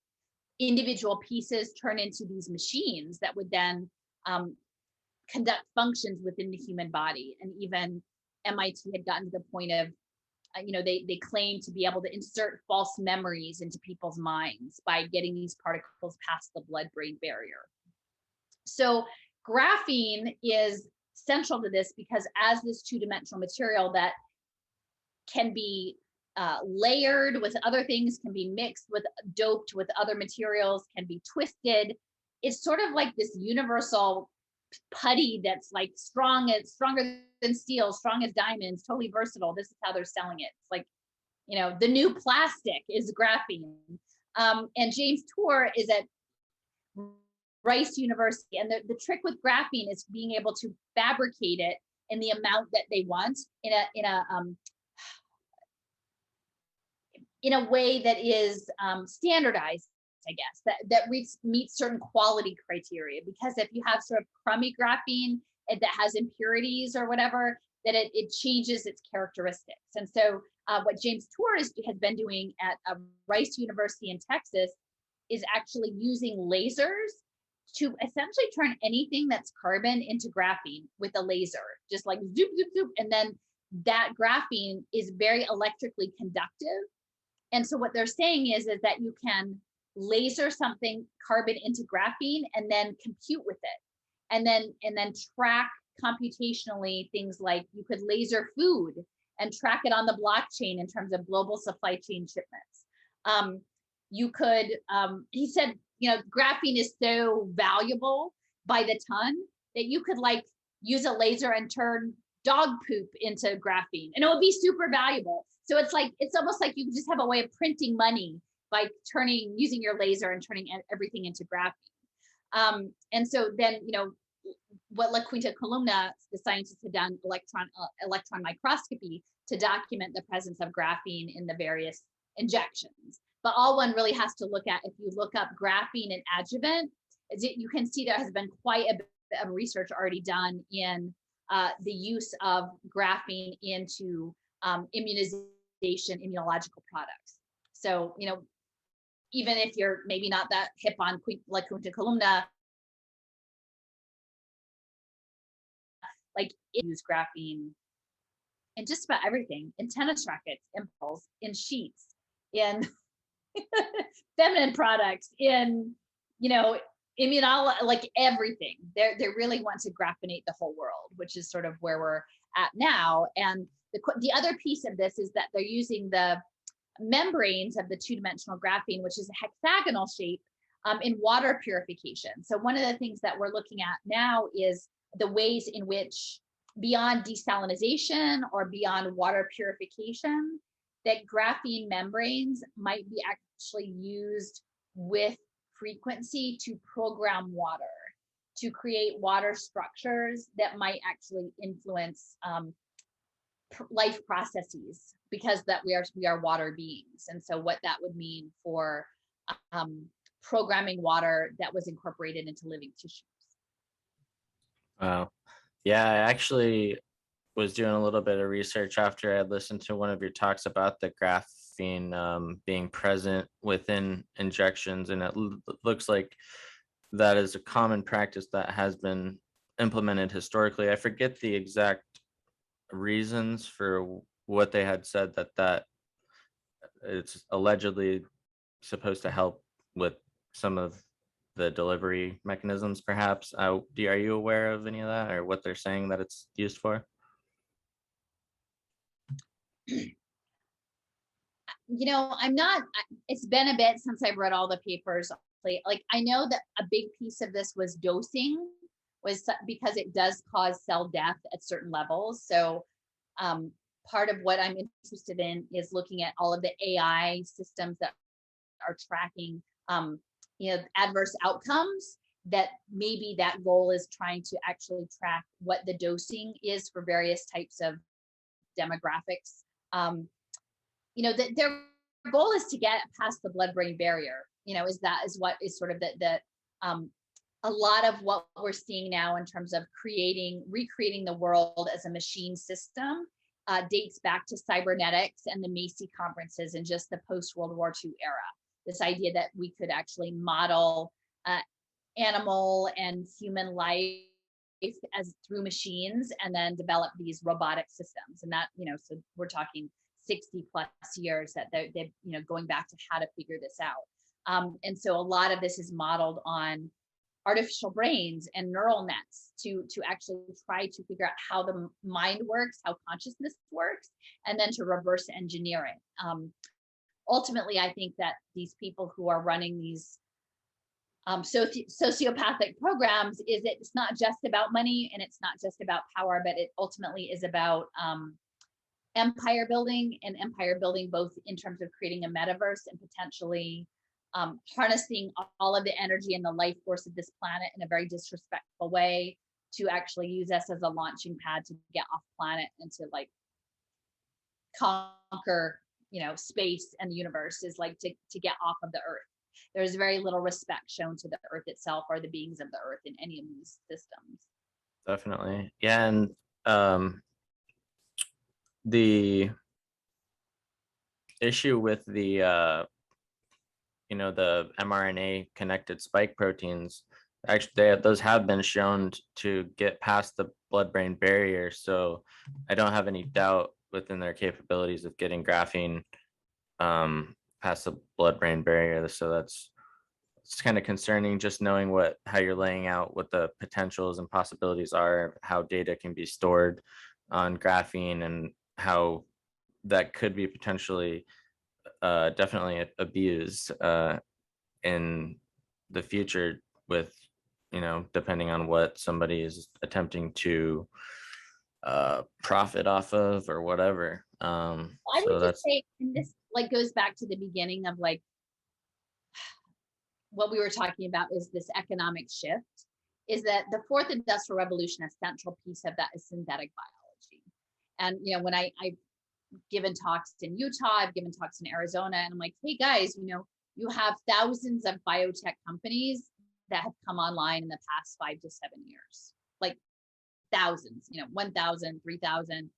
individual pieces turn into these machines that would then conduct functions within the human body. And even MIT had gotten to the point of, they claim to be able to insert false memories into people's minds by getting these particles past the blood-brain barrier. So graphene is central to this because as this two-dimensional material that can be layered with other things, can be mixed with, doped with other materials, can be twisted. It's sort of like this universal putty that's like stronger than steel, strong as diamonds, totally versatile. This is how they're selling it. It's like, the new plastic is graphene. And James Tour is at Rice University, and the trick with graphene is being able to fabricate it in the amount that they want in a way that is standardized, I guess, that meets certain quality criteria. Because if you have sort of crummy graphene that has impurities or whatever, that it changes its characteristics. And so what James Tour has been doing at Rice University in Texas is actually using lasers to essentially turn anything that's carbon into graphene with a laser, just like zoop, zoop, zoop. And then that graphene is very electrically conductive. And so what they're saying is that you can laser something carbon into graphene and then compute with it. And then track computationally things like you could laser food and track it on the blockchain in terms of global supply chain shipments. You could, he said, graphene is so valuable by the ton that you could like use a laser and turn dog poop into graphene, and it would be super valuable. So it's almost like you just have a way of printing money by using your laser and turning everything into graphene. And so then, what La Quinta Columna, the scientists had done electron microscopy to document the presence of graphene in the various injections. But all one really has to look at, if you look up graphene and adjuvant, you can see there has been quite a bit of research already done in the use of graphene into immunization, immunological products. So, even if you're maybe not that hip on La Quinta Columna, like use graphene in just about everything, in tennis rackets, in balls, in sheets, in feminine products, in, immunology, like everything. They really want to graphenate the whole world, which is sort of where we're at now. And the other piece of this is that they're using the membranes of the two-dimensional graphene, which is a hexagonal shape, in water purification. So one of the things that we're looking at now is the ways in which, beyond desalinization or beyond water purification, that graphene membranes might be actually used with frequency to program water, to create water structures that might actually influence life processes, because that we are water beings. And so what that would mean for programming water that was incorporated into living tissues. Wow. Yeah, I actually was doing a little bit of research after I listened to one of your talks about the graphene being present within injections, and it looks like that is a common practice that has been implemented historically. I forget the exact reasons for what they had said, that it's allegedly supposed to help with some of the delivery mechanisms, perhaps. Are you aware of any of that, or what they're saying that it's used for? I'm not, it's been a bit since I've read all the papers. Like, I know that a big piece of this was dosing, was because it does cause cell death at certain levels. So part of what I'm interested in is looking at all of the AI systems that are tracking adverse outcomes, that maybe that goal is trying to actually track what the dosing is for various types of demographics. Their goal is to get past the blood-brain barrier. Is what is sort of a lot of what we're seeing now in terms of recreating the world as a machine system dates back to cybernetics and the Macy conferences and just the post-World War II era. This idea that we could actually model animal and human life as through machines, and then develop these robotic systems. And that, so we're talking 60 plus years that they're going back to how to figure this out. And so a lot of this is modeled on artificial brains and neural nets to actually try to figure out how the mind works, how consciousness works, and then to reverse engineer it. Ultimately, I think that these people who are running these sociopathic programs, it's not just about money, and it's not just about power, but it ultimately is about empire building, both in terms of creating a metaverse and potentially harnessing all of the energy and the life force of this planet in a very disrespectful way, to actually use us as a launching pad to get off planet and to like conquer space and the universe, is like to get off of the earth. There's very little respect shown to the earth itself or the beings of the earth in any of these systems. Definitely. Yeah. And the issue with the the mRNA connected spike proteins, actually those have been shown to get past the blood-brain barrier. So I don't have any doubt within their capabilities of getting graphene past the blood-brain barrier. So it's kind of concerning, just knowing how you're laying out what the potentials and possibilities are, how data can be stored on graphene, and how that could be potentially definitely abused in the future, with depending on what somebody is attempting to profit off of or whatever. I would just say, and this like goes back to the beginning of like what we were talking about, is this economic shift, is that the fourth industrial revolution, a central piece of that is synthetic biology. And when I've given talks in Utah, I've given talks in Arizona, and I'm like, hey guys, you have thousands of biotech companies that have come online in the past 5 to 7 years, like thousands, 1,000, 3,000.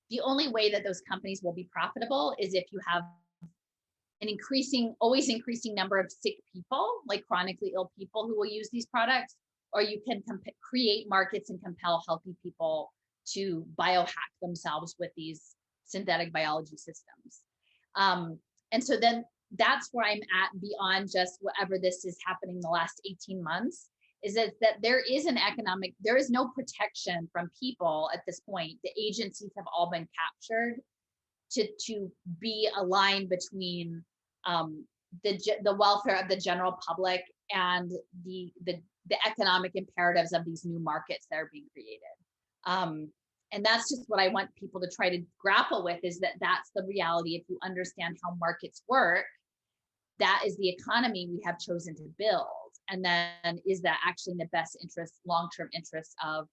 The only way that those companies will be profitable is if you have an always increasing number of sick people, like chronically ill people who will use these products, or you can create markets and compel healthy people to biohack themselves with these synthetic biology systems. And so then that's where I'm at beyond just whatever this is happening the last 18 months, is that there is there is no protection from people at this point. The agencies have all been captured to be a line between the welfare of the general public and the economic imperatives of these new markets that are being created. And that's just what I want people to try to grapple with, is that that's the reality. If you understand how markets work, that is the economy we have chosen to build. And then is that actually in the best interest, long-term interest of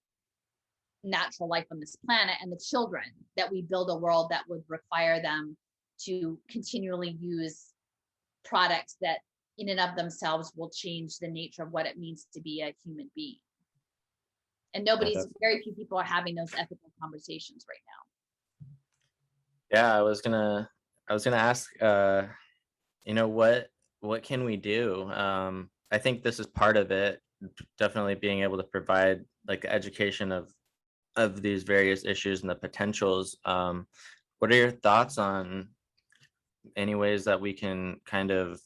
natural life on this planet and the children, that we build a world that would require them to continually use products that in and of themselves will change the nature of what it means to be a human being. And very few people are having those ethical conversations right now. Yeah, I was gonna ask, what can we do? I think this is part of it, definitely being able to provide like education of these various issues and the potentials. What are your thoughts on any ways that we can kind of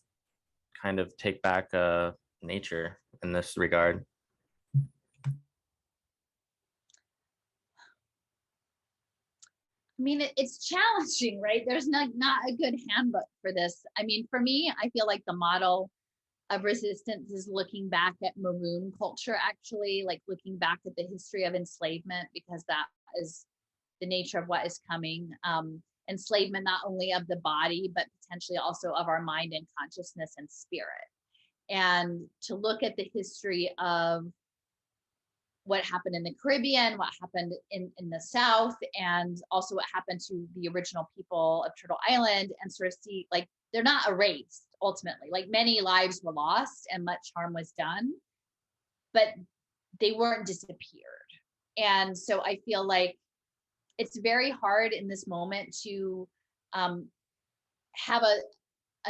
take back nature in this regard? I mean, it's challenging, right? There's not a good handbook for this. I mean, for me, I feel like the model of resistance is looking back at maroon culture, actually, like looking back at the history of enslavement, because that is the nature of what is coming. Enslavement not only of the body, but potentially also of our mind and consciousness and spirit. And to look at the history of what happened in the Caribbean, what happened in the South, and also what happened to the original people of Turtle Island, and sort of see, like, they're not erased ultimately. Like, many lives were lost and much harm was done, but they weren't disappeared. And so I feel like it's very hard in this moment to have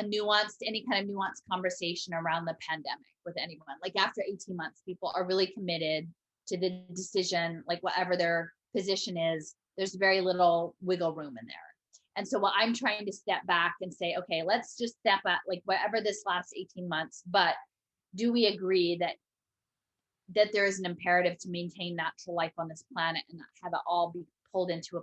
any kind of nuanced conversation around the pandemic with anyone. Like, after 18 months, people are really committed to the decision, like whatever their position is, there's very little wiggle room in there. And so what I'm trying to step back and say, okay, let's just step at like whatever this last 18 months, but do we agree that there is an imperative to maintain natural life on this planet and not have it all be pulled into a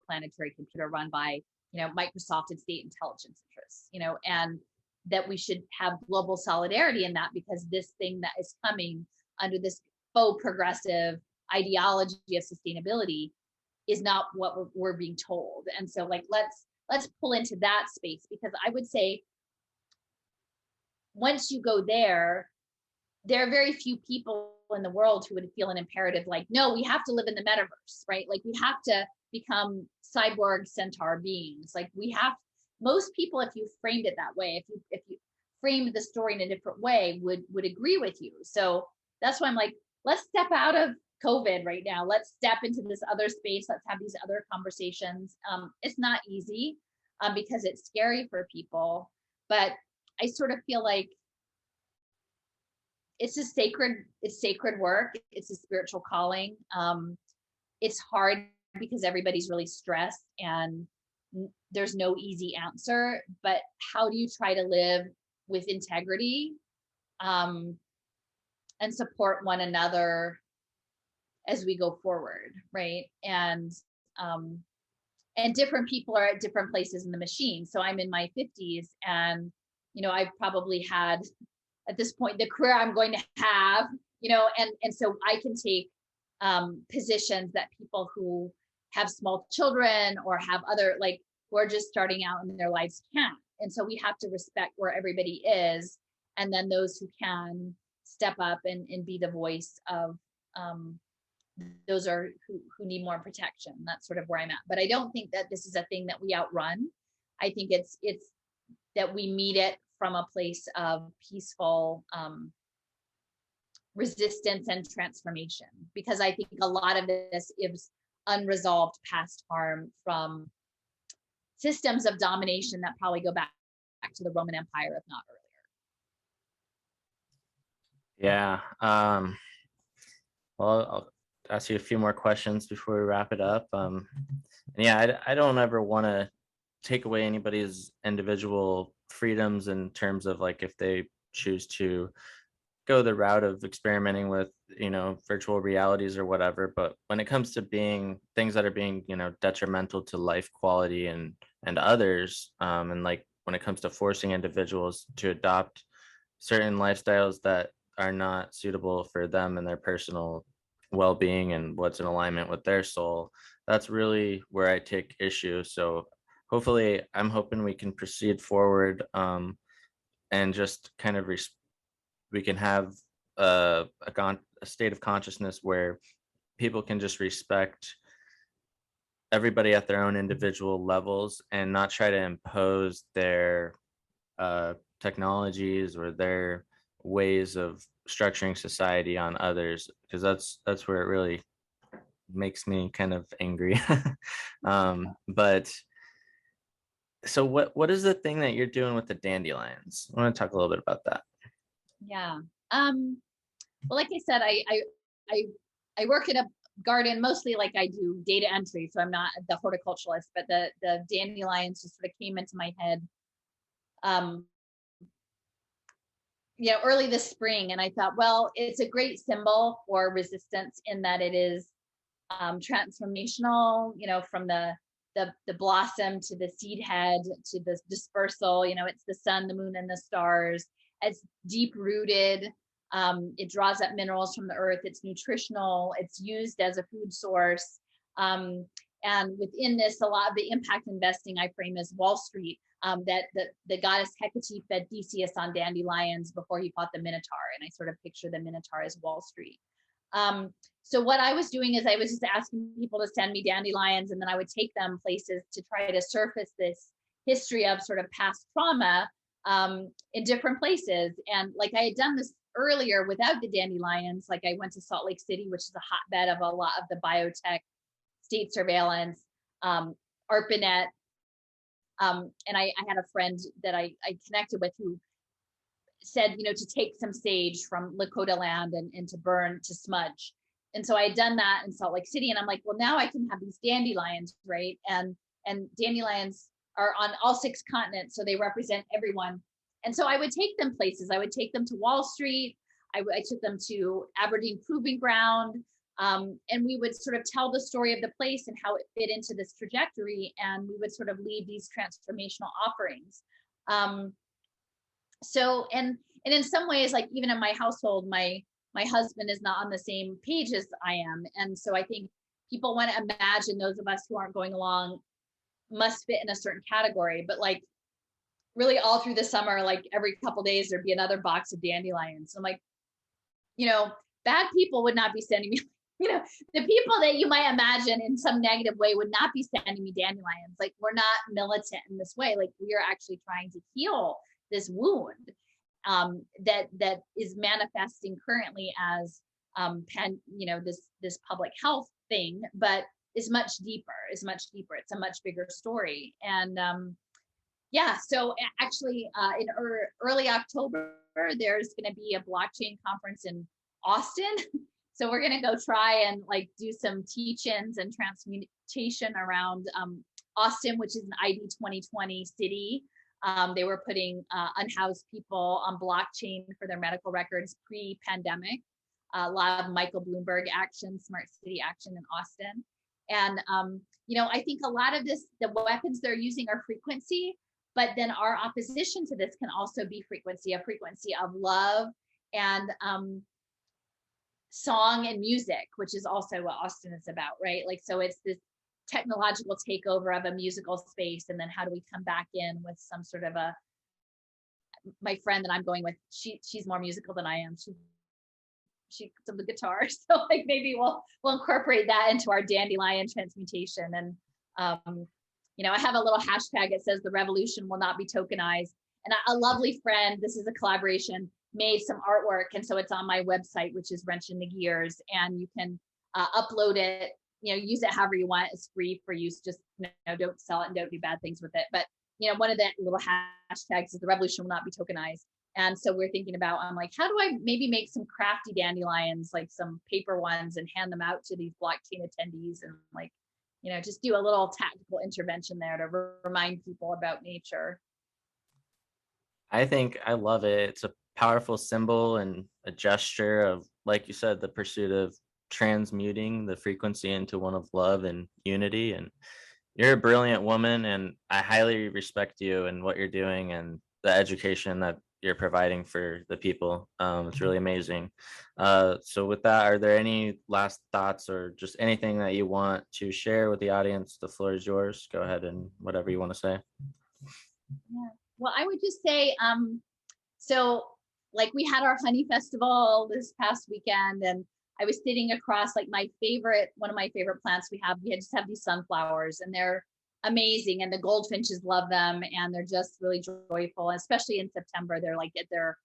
planetary computer run by, Microsoft and state intelligence interests, and that we should have global solidarity in that, because this thing that is coming under this faux progressive ideology of sustainability is not what we're being told. And so, like, let's pull into that space, because I would say once you go there are very few people in the world who would feel an imperative like, no, we have to live in the metaverse, right? Like, we have to become cyborg centaur beings. Like, most people, if you framed it that way, if you framed the story in a different way, would agree with you. So that's why I'm like, let's step out of COVID right now. Let's step into this other space. Let's have these other conversations. It's not easy because it's scary for people, but I sort of feel like it's sacred work. It's a spiritual calling. It's hard because everybody's really stressed and there's no easy answer, but how do you try to live with integrity and support one another as we go forward, right? And different people are at different places in the machine. So I'm in my 50s, and I've probably had at this point the career I'm going to have, and so I can take positions that people who have small children or have other, like, who are just starting out in their lives can't. And so we have to respect where everybody is, and then those who can step up and be the voice of those are who need more protection. That's sort of where I'm at. But I don't think that this is a thing that we outrun. I think it's that we meet it from a place of peaceful resistance and transformation, because I think a lot of this is unresolved past harm from systems of domination that probably go back to the Roman Empire, if not earlier. Yeah. Well, I'll ask you a few more questions before we wrap it up. And yeah, I don't ever want to take away anybody's individual freedoms in terms of like if they choose to go the route of experimenting with, virtual realities or whatever. But when it comes to being things that are being, detrimental to life quality and others, and like when it comes to forcing individuals to adopt certain lifestyles that are not suitable for them and their personal well-being and what's in alignment with their soul, that's really where I take issue. So hopefully I'm hoping we can proceed forward, and just kind of we can have a state of consciousness where people can just respect everybody at their own individual levels and not try to impose their technologies or their ways of structuring society on others, because that's where it really makes me kind of angry. But so what is the thing that you're doing with the dandelions? I want to talk a little bit about that. Yeah. Well, like I said, I work in a garden mostly, like I do data entry, so I'm not the horticulturalist, but the dandelions just sort of came into my head early this spring, and I thought, well, it's a great symbol for resistance in that it is transformational, from the blossom to the seed head to the dispersal. It's the sun, the moon, and the stars. It's deep rooted. It draws up minerals from the earth. It's nutritional. It's used as a food source. And within this, a lot of the impact investing I frame as Wall Street, that the goddess Hecate fed Theseus on dandelions before he fought the Minotaur. And I sort of picture the Minotaur as Wall Street. So what I was doing is I was just asking people to send me dandelions, and then I would take them places to try to surface this history of sort of past trauma in different places. And like I had done this earlier without the dandelions. Like I went to Salt Lake City, which is a hotbed of a lot of the biotech, state surveillance, ARPANET. And I had a friend that I connected with who said, to take some sage from Lakota land and to burn, to smudge. And so I had done that in Salt Lake City. And I'm like, well, now I can have these dandelions, right? And dandelions are on all 6 continents, so they represent everyone. And so I would take them places. I would take them to Wall Street. I took them to Aberdeen Proving Ground. And we would sort of tell the story of the place and how it fit into this trajectory. And we would sort of leave these transformational offerings. So, and in some ways, like even in my household, my husband is not on the same page as I am. And so I think people want to imagine those of us who aren't going along must fit in a certain category, but like really all through the summer, like every couple days, there'd be another box of dandelions. So I'm like, bad people would not be sending me, the people that you might imagine in some negative way would not be sending me dandelions. Like we're not militant in this way. Like we are actually trying to heal this wound that is manifesting currently as this public health thing, but is much deeper. It's a much bigger story. And so actually in early October, there's going to be a blockchain conference in Austin. So we're going to go try and like do some teach-ins and transmutation around Austin, which is an ID 2020 city. They were putting unhoused people on blockchain for their medical records pre-pandemic. A lot of Michael Bloomberg action, smart city action in Austin. And, I think a lot of this, the weapons they're using are frequency, but then our opposition to this can also be a frequency of love and song and music, which is also what Austin is about, right? Like, so it's this technological takeover of a musical space. And then how do we come back in with some sort of my friend that I'm going with, she's more musical than I am. She picks up the guitar. So like maybe we'll incorporate that into our dandelion transmutation. And, I have a little hashtag. It says the revolution will not be tokenized. And a lovely friend, this is a collaboration, made some artwork. And so it's on my website, which is Wrench in the Gears. And you can upload it, use it however you want. It's free for use. Just don't sell it and don't do bad things with it. But, one of the little hashtags is the revolution will not be tokenized. And so we're thinking about, I'm like, how do I maybe make some crafty dandelions, like some paper ones, and hand them out to these blockchain attendees and like, just do a little tactical intervention there to remind people about nature. I think I love it. It's a powerful symbol and a gesture of, like you said, the pursuit of transmuting the frequency into one of love and unity. And you're a brilliant woman, and I highly respect you and what you're doing and the education that you're providing for the people. It's really amazing. So with that, are there any last thoughts or just anything that you want to share with the audience? The floor is yours. Go ahead and whatever you want to say. Yeah. Well, I would just say, so like we had our honey festival this past weekend, and I was sitting across like one of my favorite plants we just have these sunflowers, and they're amazing, and the goldfinches love them, and they're just really joyful, especially in September. They're like at their,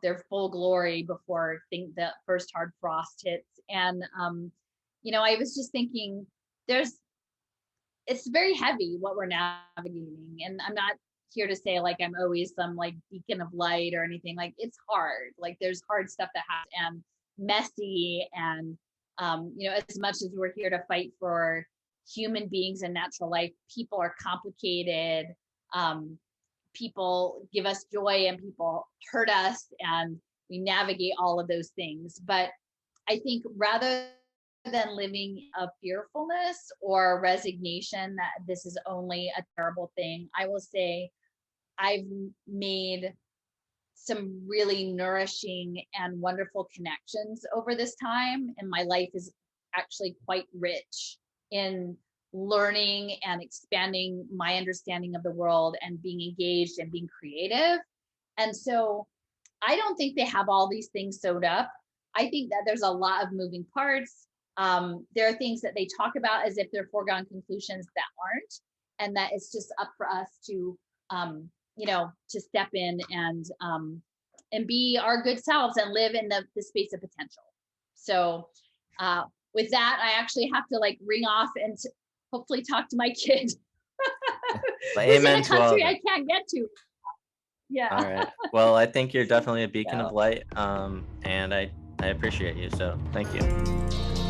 their full glory before the first hard frost hits. And I was just thinking, it's very heavy what we're navigating, and I'm not here to say like I'm always some like beacon of light or anything. Like, it's hard. Like, there's hard stuff that happens, and messy, and as much as we're here to fight for human beings and natural life, people are complicated. People give us joy and people hurt us, and we navigate all of those things. But I think rather than living a fearfulness or resignation that this is only a terrible thing, I will say I've made some really nourishing and wonderful connections over this time, and my life is actually quite rich in learning and expanding my understanding of the world and being engaged and being creative. And so I don't think they have all these things sewed up. I think that there's a lot of moving parts. There are things that they talk about as if they're foregone conclusions that aren't, and that it's just up for us to to step in and be our good selves and live in the space of potential. So with that, I actually have to like ring off and hopefully talk to my kid. Who's in a country I can't get to. Yeah. All right. Well, I think you're definitely a beacon of light, and I appreciate you. So thank you.